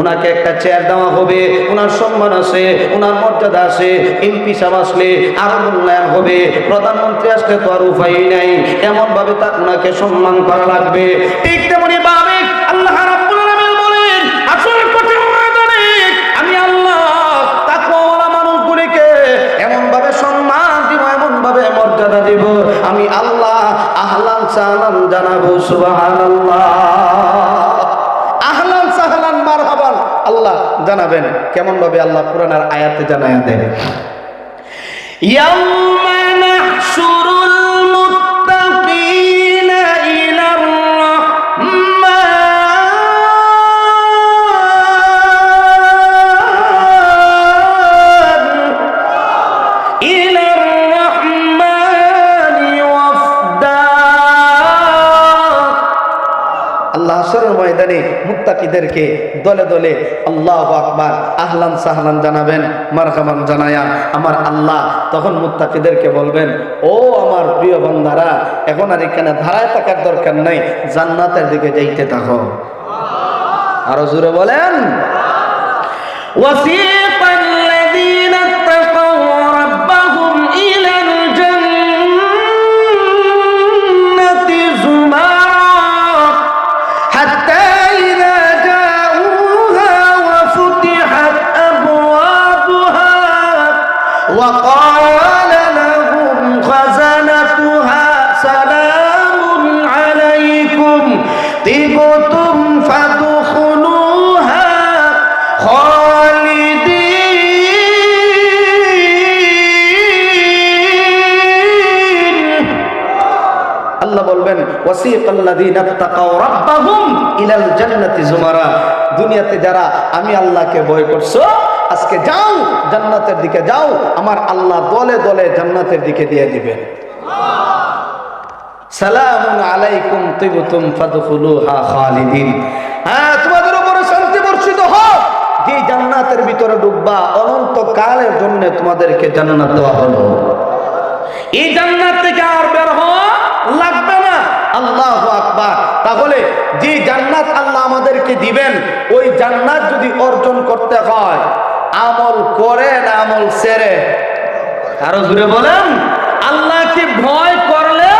Speaker 1: ওনাকে একটা চেয়ার দেওয়া হবে, ওনার সম্মান আছে, ওনার মর্যাদা আছে। এমপি সাহেব আসলে আরো মূল্যায়ন হবে, প্রধানমন্ত্রী আসলে তো আর উপায় নাই, এমন ভাবে তার ওনাকে সম্মান করা লাগবে। ঠিক তেমনি ভাবে আল্লাহ রাব্বুল আলামিন বলেন আসলে কঠিন ময়দানে আমি আল্লাহ তাকওয়াওয়ালা মানুষগুলিকে এমন ভাবে সম্মান দিব, এমন ভাবে মর্যাদা দিব, আমি আল্লাহ আহলান সাহলান জানাবো। সুবহানাল্লাহ, আহলান সাহলান মারহাবান আল্লাহ জানাবেন। কেমন ভাবে আল্লাহ কোরআনের আয়াতে জানায়া দেন, ইয়াউমা নাহশুরুল মুত্তাকিনা ইলার রাহমানি ওয়াফদা। আল্লাহ হাসরের ময়দানে মুত্তাকিদেরকে দলে দলে আল্লাহু আকবার আহলান সাহলান জানাবেন, মারহাবান জানায়া আমার আল্লাহ তখন মুত্তাকিদেরকে বলবেন, ও আমার প্রিয় বান্দারা, এখন আর এখানে ধারায় থাকার দরকার নাই, জান্নাতের দিকে যাইতে থাকো। আরো জোরে বলেন, ওয়াসিকাল্লাযীনা ইত্তাকাউ রাব্বাহুম ইলাল জান্নাতি যুমারা হাত্তা ইযা জাউহা ওয়া ফুতিহাত আবওয়াবুহা ওয়া ক্বালা লাহুম খাযানাতুহা সালামুন আলাইকুম তিবতুম ফাদখুলুহা খালিদিন। আল্লাহ বলবেন ওয়াসিকাল্লাযীনা ইত্তাকাউ রাব্বাহুম ইলাল জান্নাতি যুমারা, দুনিয়াতে যারা আমি আল্লাহকে ভয় করছো আজকে যাও জান্নাতের দিকে যাও, আমার আল্লাহ দলে দলে জান্নাতের দিকে দিয়ে দিবেন। সালামুন আলাইকুম তিবতুম ফাদখুলুহা খালিদিন, হ্যাঁ তোমাদের উপরে শান্তি বর্ষিত হোক, যে জান্নাতের ভিতরে ঢুকবা অনন্ত কালের জন্য তোমাদেরকে জান্নাত দেওয়া হলো। এই জান্নাত থেকে আর বের হওয়া লাগবে না। আল্লাহু আকবার। তাহলে যে জান্নাত আল্লাহ আমাদেরকে দিবেন, ওই জান্নাত যদি অর্জন করতে হয় আমল করে না আমল সেরে? আরো জোরে বলেন, আল্লাহকে ভয় করলে,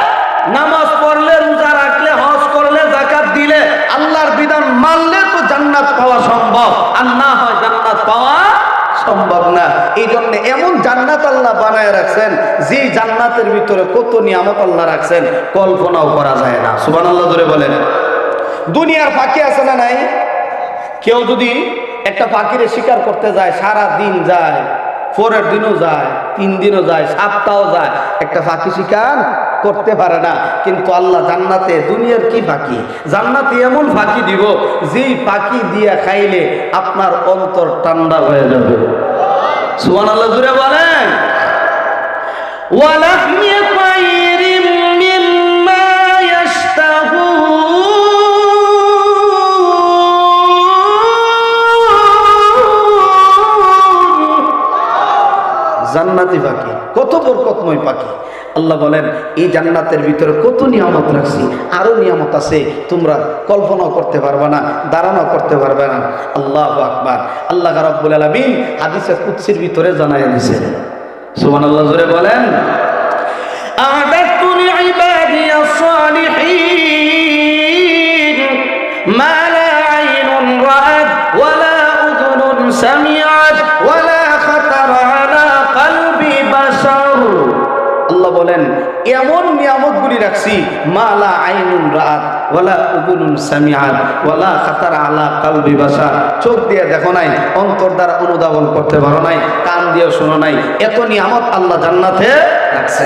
Speaker 1: নামাজ পড়লে, রোজা রাখলে, হজ করলে, যাকাত দিলে, আল্লাহর বিধান মানলে তো জান্নাত পাওয়া সম্ভব, আর না হয় জান্নাত পাওয়া সম্ভব না। এই জন্য এমন জান্নাত আল্লাহ বানায় রাখছেন, যে জান্নাতের ভিতরে কত নিয়ামত আল্লাহ রাখছেন কল্পনাও করা যায় না। সুবহানাল্লাহ জোরে বলেন। দুনিয়ার পাখি আছে না নাই? কেউ যদি একটা পাখিরে শিকার করতে যায়, সারা দিন যায়, পরের দিনও যায়, 3 দিনও যায়, সপ্তাহও যায়, একটা পাখি শিকার করতে পারে না। কিন্তু আল্লাহ জান্নাতে, দুনিয়ার কি পাখি, জান্নাতে এমন পাখি দিব যেই পাখি দিয়া খাইলে আপনার অন্তর ঠান্ডা হয়ে যাবে। সুবহানাল্লাহ জোরে বলেন। ওয়ালাহমি তায়রিম মিম্মা
Speaker 3: জান্নাতি পাখি, কত বরকতময় পাখি। আল্লাহ বলেন এই জান্নাতের ভিতরে কত নিয়ামত রাখছি, আরো নিয়ামত আছে, তোমরা কল্পনাও করতে পারবে না, ধারণা করতে পারবে না। আল্লাহু আকবার। আল্লাহ রাব্বুল আলামিন হাদিসে কুদসির ভিতরে জানাইয়া দিয়েছেন, সুবহানাল্লাহ জোরে বলেন, আ'দাতু লিইবাদিয়াস সালিহিন মা লা আইনুন রাআত ওয়া লা উযুনুন সামিআত ওয়া লা খাতারা আলা কলবি বাশার। আল্লাহ বলেন এমন নিয়ামতগুলি রাখছি, মা লা আইনুন রাআত ওয়া লা উযুনুন সামিআত ওয়া লা খাতারা আলা কলবি বাশার। চোখ দিয়ে দেখো নাই, অন্তর দ্বারা অনুধাবন করতে পারো নাই, কান দিয়ে শোনো নাই, এত নিয়ামত আল্লাহ জান্নাতে রাখছে।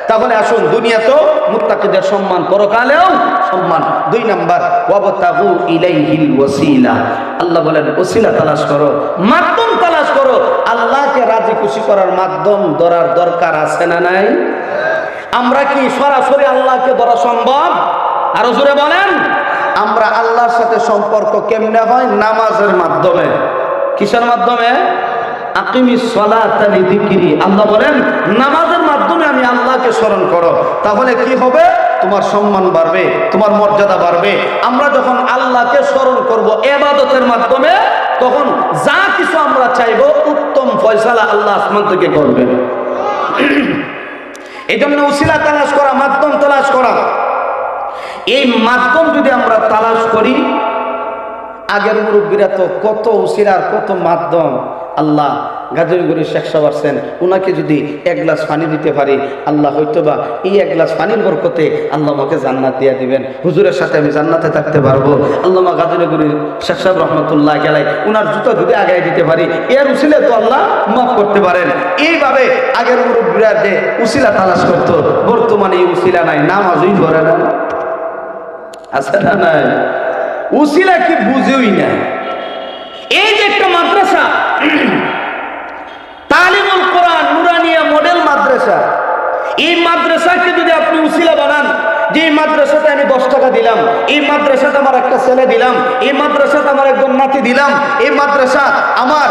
Speaker 3: তাহলে আসুন, দুনিয়াতেও মুত্তাকিদের সম্মান, পরকালেও সম্মান। 2 নাম্বার, ওয়াবতাগু ইলাইহিল ওয়াসিলা। আল্লাহ বলেন ওসিলা তালাশ করো, মাধ্যম তালাশ করো। আল্লাহকে রাজি খুশি করার মাধ্যম ধরার দরকার আছে না নাই? আমরা কি সরাসরি আল্লাহকে ধরা সম্ভব? আরো জোরে বলেন। আমরা আল্লাহর সাথে সম্পর্ক কেমনে হয়? নামাজের মাধ্যমে। কিসের মাধ্যমে? আকিমিস সালাতা লিযিকরি। আল্লাহ বলেন নামাজের মাধ্যমে আমি আল্লাহকে স্মরণ করো, তাহলে কি হবে? তোমার সম্মান বাড়বে, তোমার মর্যাদা বাড়বে। আমরা যখন আল্লাহকে স্মরণ করব ইবাদতের মাধ্যমে, তখন যা কিছু আমরা চাইবো উত্তম ফয়সালা আল্লাহ আসমান থেকে করবেন। এই জন্য উসিলা তালাশ করা, মাধ্যম তালাশ করা। এই মাধ্যম যদি আমরা তালাশ করি, আগের মুরব্বীরা তো কত উসিলার কত মাধ্যম। আল্লাহ গাজীপুরের শেখ সাহেব আছেন, ওনাকে যদি 1 গ্লাস পানি দিতে পারি, আল্লাহ হয়তোবা এই 1 গ্লাস পানির বরকতে আল্লাহ আমাকে জান্নাত দিয়ে দিবেন, হুজুরের সাথে আমি জান্নাতে থাকতে পারবো। আল্লাহ গাজীপুরের শেখ সাহেব রহমতুল্লাহ আলাইহি উনার জুতো যদি আগায় দিতে পারি, এর উসিলে তো আল্লাহ মাফ করতে পারেন। এইভাবে আগের মুরব্বীরা যে উসিলা তালাশ করতো, বর্তমানে এই উসিলা নাই, নামাজই ধরে না। আছে না নাই? উসিলা কি বুঝেই না। এই যে একটা মাদ্রাসা, তালিমুল কোরআন নুরানিয়া মডেল মাদ্রাসা, এই মাদ্রাসাকে যদি আপনি উসিলা বানান, যে এই মাদ্রাসাতে আমি 10 টাকা দিলাম, এই মাদ্রাসাতে আমার একটা ছেলে দিলাম, এই মাদ্রাসাতে আমার একজন নাতি দিলাম, এই মাদ্রাসা আমার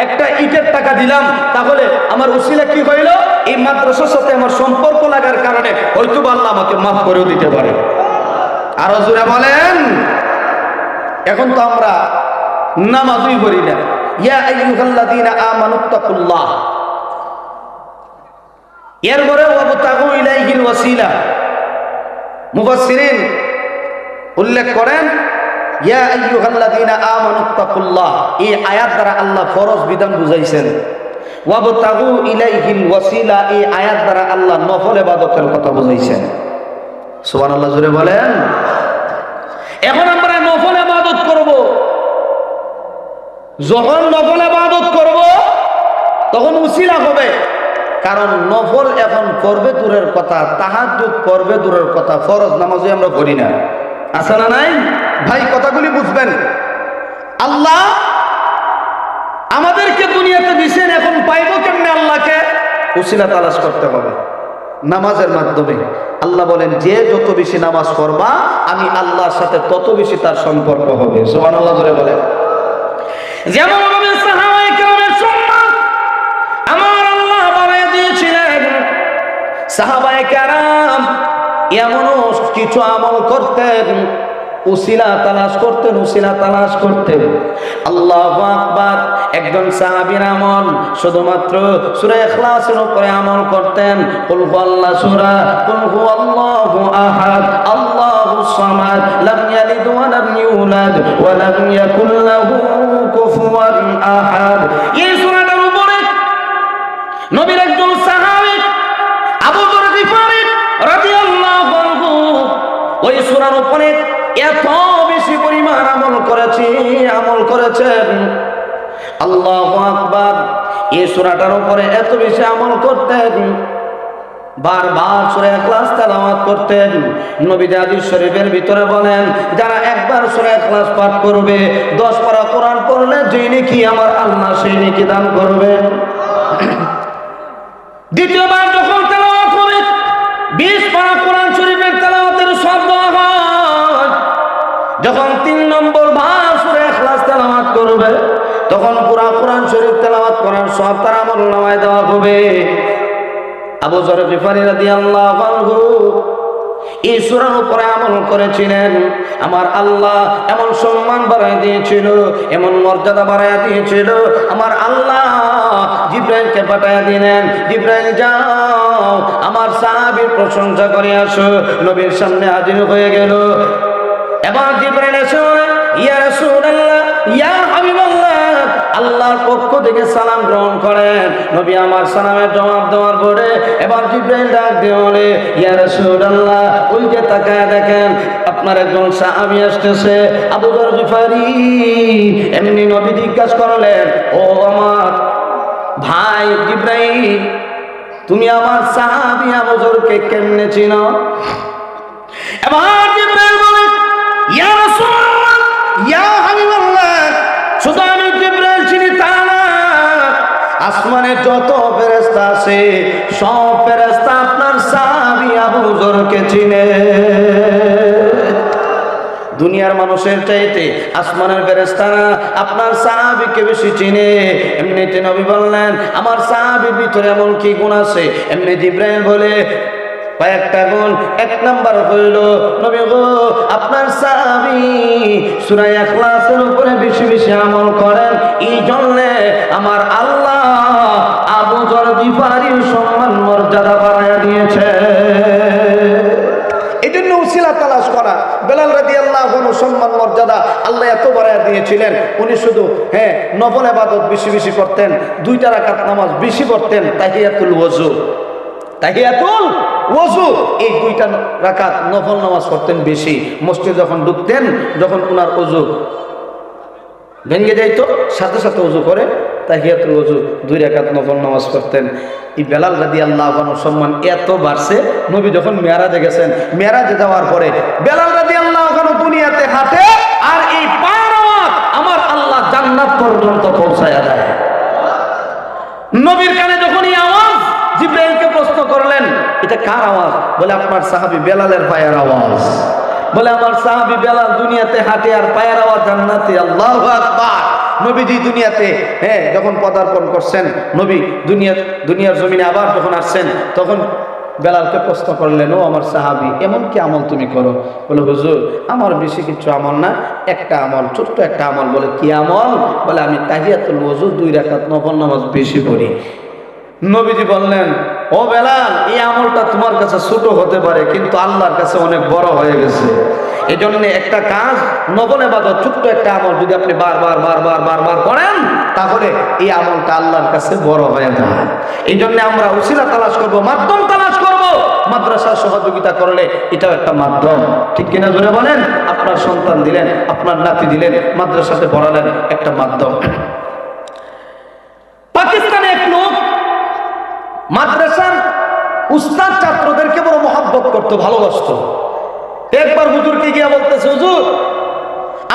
Speaker 3: একটা ইটের টাকা দিলাম, তাহলে আমার উসিলা কি হইল? এই মাদ্রাসার সাথে আমার সম্পর্ক লাগার কারণে হয়তো আল্লাহ আমাকে মাফ করেও দিতে পারে। আরো জোরে বলেন। এখন তো আমরা নামাজই পড়ি না। ইয়া আইয়ুহাল্লাযীনা আমানুত্তাকুল্লাহ, এরপরে ওয়াবতাগু ইলাইহিল ওয়াসিলা। মুফাসসিরিন উল্লেখ করেন ইয়া আইয়ুহাল্লাযীনা আমানুত্তাকুল্লাহ, এই আয়াত দ্বারা আল্লাহ ফরজ বিধান বুঝাইছেন। ওয়াবতাগু ইলাইহিল ওয়াসিলা, এই আয়াত দ্বারা আল্লাহ নফল ইবাদতের কথা বুঝাইছেন। সুবহানাল্লাহ জোরে বলেন। এখন আমরা নফল ইবাদত করব, যখন নফল ইবাদত করব তখন উসিলা হবে। কারণ নফল এখন পড়বে দূরের কথা, তাহাজ্জুদ পড়বে দূরের কথা, ফরজ নামাজই আমরা পড়ি না। আছে না নাই? ভাই কথাগুলি বুঝবেন। আল্লাহ আমাদেরকে দুনিয়াতে দিয়েছেন, এখন পাইব কেমনে আল্লাহকে? উসিলা তালাশ করতে হবে নামাজের মাধ্যমে। আল্লাহ বলেন যে যত বেশি নামাজ পড়বা, আমি আল্লাহর সাথে তত বেশি তার সম্পর্ক হবে। সুবহানাল্লাহ জোরে বলেন। যেমন সাহাবায়ে কেরামের সম্মান আমার আল্লাহ বাড়িয়ে দিয়েছিলেন। সাহাবায়ে কেরাম এমনও কিছু আমল করতেন, উসিলা তালাশ করতেন, উসিলা তালাশ করতেন। আল্লাহু আকবার। একজন সাহাবীর আমল শুধুমাত্র সূরা ইখলাসের উপরে আমল করতেন। কুল হুয়াল্লাহু সূরা, কুল হুয়াল্লাহু আহাদ, আল্লাহুস সামাদ, লাম ইয়ালিদ ওয়া লাম ইউলাদ ওয়া লাম ইয়াকুল লাহু কুফুয়ান আহাদ। এই সূরাটার উপরে নবীর একজন সাহাবী আবু যর গিফারী রাদিয়াল্লাহু আনহু ওই সূরার উপরে এত বেশি পরিমাণ আমল করেছেন। আল্লাহু আকবার। এই সূরাটার উপরে এত বেশি আমল করতেন, বারবার সূরা ইখলাস তেলাওয়াত করতেন। নবী হাদিস শরীফের ভিতরে বলেন, যারা একবার সূরা ইখলাস পাঠ করবে, 10 পারা কোরআন পড়লে যেই নেকি আমার আল্লাহ সেই নেকি দান করবেন। দ্বিতীয়বার যখন তেলাওয়াত হবে, 20 পারা কোরআন শরীফের তেলাওয়াতের শব্দ হয়। যখন 3 নম্বর বার সূরা ইখলাস তেলাওয়াত করবে, তখন পুরা কোরআন শরীফ তেলাওয়াত করার সব তার আমলনামায় দেওয়া হবে। আবু যর গিফারী রাদিয়াল্লাহু আনহু এই সূরার উপরে আমল করেছিলেন। আমার আল্লাহ এমন সম্মান বাড়ায় দিয়েছিল, এমন মর্যাদা বাড়ায় দিয়েছিল। আমার আল্লাহ জিবরাইলকে পাঠায় দিলেন, জিবরাইল যাও আমার সাহাবীর প্রশংসা করে আসো। নবীর সামনে হাজির হয়ে গেল। এবার জিবরাইল এসে বলেন, ইয়া রাসূলুল্লাহ, ইয়া হাবিবাল্লাহ, আল্লাহর পক্ষ থেকে সালাম গ্রহণ করেন। নবী আমার সালামের জবাব দেওয়ার পরে এবার জিবরাইল ডাক দিয়ে বলে, ইয়া রাসূলুল্লাহ, ওই যে তাকায় দেখেন আপনার একজন সাহাবী আসতেছে, আবু যর গিফারী। এমনি নবী জিজ্ঞাসা করলেন, ও আমার ভাই জিবরাইল, তুমি আমার সাহাবী আবু যরকে কেমনে চিনো? এবার জিবরাইল বলে, ইয়া রাসূলুল্লাহ, ইয়া হাবিবাল্লাহ, শুধু আমি জিবরাইল চিনি তা না, আসমানে যত ফেরেশতা আছে সব ফেরেশতা আপনার সাহাবী আবু যরকে চিনে। দুনিয়ার মানুষের চাইতে আসমানের ফেরেশতারা আপনার সাহাবীকে বেশি চিনে। এমনিতে নবী বললেন, আমার সাহাবীর ভিতরে এমন কি গুণ আছে? এমনি জিবরাইল বলে কয়েকটা গুণ। এক নাম্বার হইল, নবী গো আপনার সাহাবী সূরা ইখলাসের উপরে বেশি বেশি আমল করেন, এই জন্য আমার আল্লাহ আবু যর গিফারীর সম্মান মর্যাদা বাড়ায় দিয়েছে। এই জন্য উসিলা তালাশ করা। বেলাল রাদিয়াল্লাহু আনহু সম্মান মর্যাদা আল্লাহ এত বাড়ায় দিয়েছিলেন, উনি শুধু নফল ইবাদত বেশি বেশি করতেন, 2 রাকাত নামাজ বেশি পড়তেন, তাহিয়াতুল ওযু, তাহিয়াতুল ওযু এই 2 রাকাত নফল নামাজ পড়তেন বেশি। মসজিদে যখন ঢুকতেন, যখন ওনার ওযু ভেঙে যাইতো সাথে সাথে ওযু করে তাহিয়াতুল ওযু 2 রাকাত নফল নামাজ পড়তেন। এই বেলাল রাদিয়াল্লাহু আনহু সম্মান এত বাড়ছে, নবী যখন মেরাজে গেছেন, মেরাজে যাওয়ার পরে বেলাল রাদিয়াল্লাহু আনহু দুনিয়াতে হাঁটে আর এই পায়ের আওয়াজ আমার আল্লাহ জান্নাত পর্যন্ত পৌঁছায়া দেয়। নবীর কানে যখন এই আওয়াজ, জিবরাইলকে প্রশ্ন করলেন, এটা কার আওয়াজ? বলে আপনার সাহাবী বেলালের পায়ের আওয়াজ। বলে আমার সাহাবী বেলাল দুনিয়াতে হাঁটে আর পায়ের আওয়াজ জান্নাতে। আল্লাহু আকবার। নবীজি দুনিয়াতে যখন পদার্পণ করছেন, নবী দুনিয়ার জমিনে আবার যখন আসছেন, তখন বেলালকে প্রশ্ন করলেন, ও আমার সাহাবী এমন কি আমল তুমি করো? বলে হুজুর আমার বেশি কিছু আমল না, একটা আমল, ছোট্ট একটা আমল। বলে কি আমল? বলে আমি তাহিয়াতুল ওযু 2 রাকাত নফল নামাজ বেশি পড়ি। নবীজি বললেন, ও বেলাল এই আমলটা তোমার কাছে ছোট হতে পারে, কিন্তু আল্লাহর কাছে অনেক বড় হয়ে গেছে। এই জন্য একটা কাজ, নফল ইবাদত, ছোট্ট একটা আমল যদি আপনি বারবার বারবার বারবার করেন, তাহলে এই আমলটা আল্লাহর কাছে বড় হয়ে যায়। এই জন্য আমরা উসিলা তালাশ করব, মাধ্যম তালাশ করব। মাদ্রাসার সহযোগিতা করলে এটাও একটা মাধ্যম, ঠিক কিনা জোরে বলেন? আপনার সন্তান দিলেন, আপনার নাতি দিলেন, মাদ্রাসাতে পড়ালেন, একটা মাধ্যম। পাকিস্তানে এক লোক মাদ্রাসার উস্তাদ ছাত্রদেরকে বড় মহব্বত করতো, ভালোবাসতো। একবার হুজুরকে গিয়ে বলতেছে, হুজুর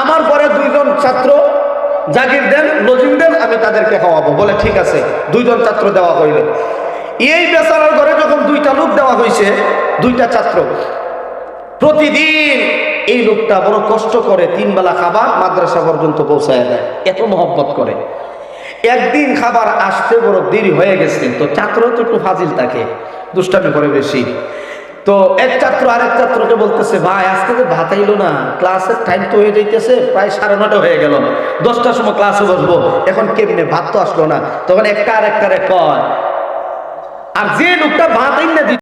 Speaker 3: আমার পরে 2 জন ছাত্র জাগির দেন, লজিং দেন, আমি তাদেরকে খাওয়াবো। বলে ঠিক আছে, 2 জন ছাত্র দেওয়া হইল। এই বেচারার ঘরে যখন 2টা লোক দেওয়া হয়েছে, 2টা ছাত্র, প্রতিদিন এই লোকটা বড় কষ্ট করে 3 বেলা খাবার মাদ্রাসা পর্যন্ত পৌঁছায় দেয়, এত মহব্বত করে। একদিন খাবার আসতে বড় দেরি হয়ে গেছে, তো ছাত্র তো একটু ফাজিল থাকে, দুষ্টামি করে বেশি। তো এক ছাত্র আরেক ছাত্রকে বলতেছে, ভাই আজকে তো ভাত আইলো না, ক্লাসের টাইম তো হয়ে যাইতেছে, প্রায় 9:30 হয়ে গেল, 10টার সময় ক্লাসে বসবো, এখন কেমনে ভাত তো আসলো না। তখন একটা আরেকটারে কয়, আর যে লোকটা ভাত আইন না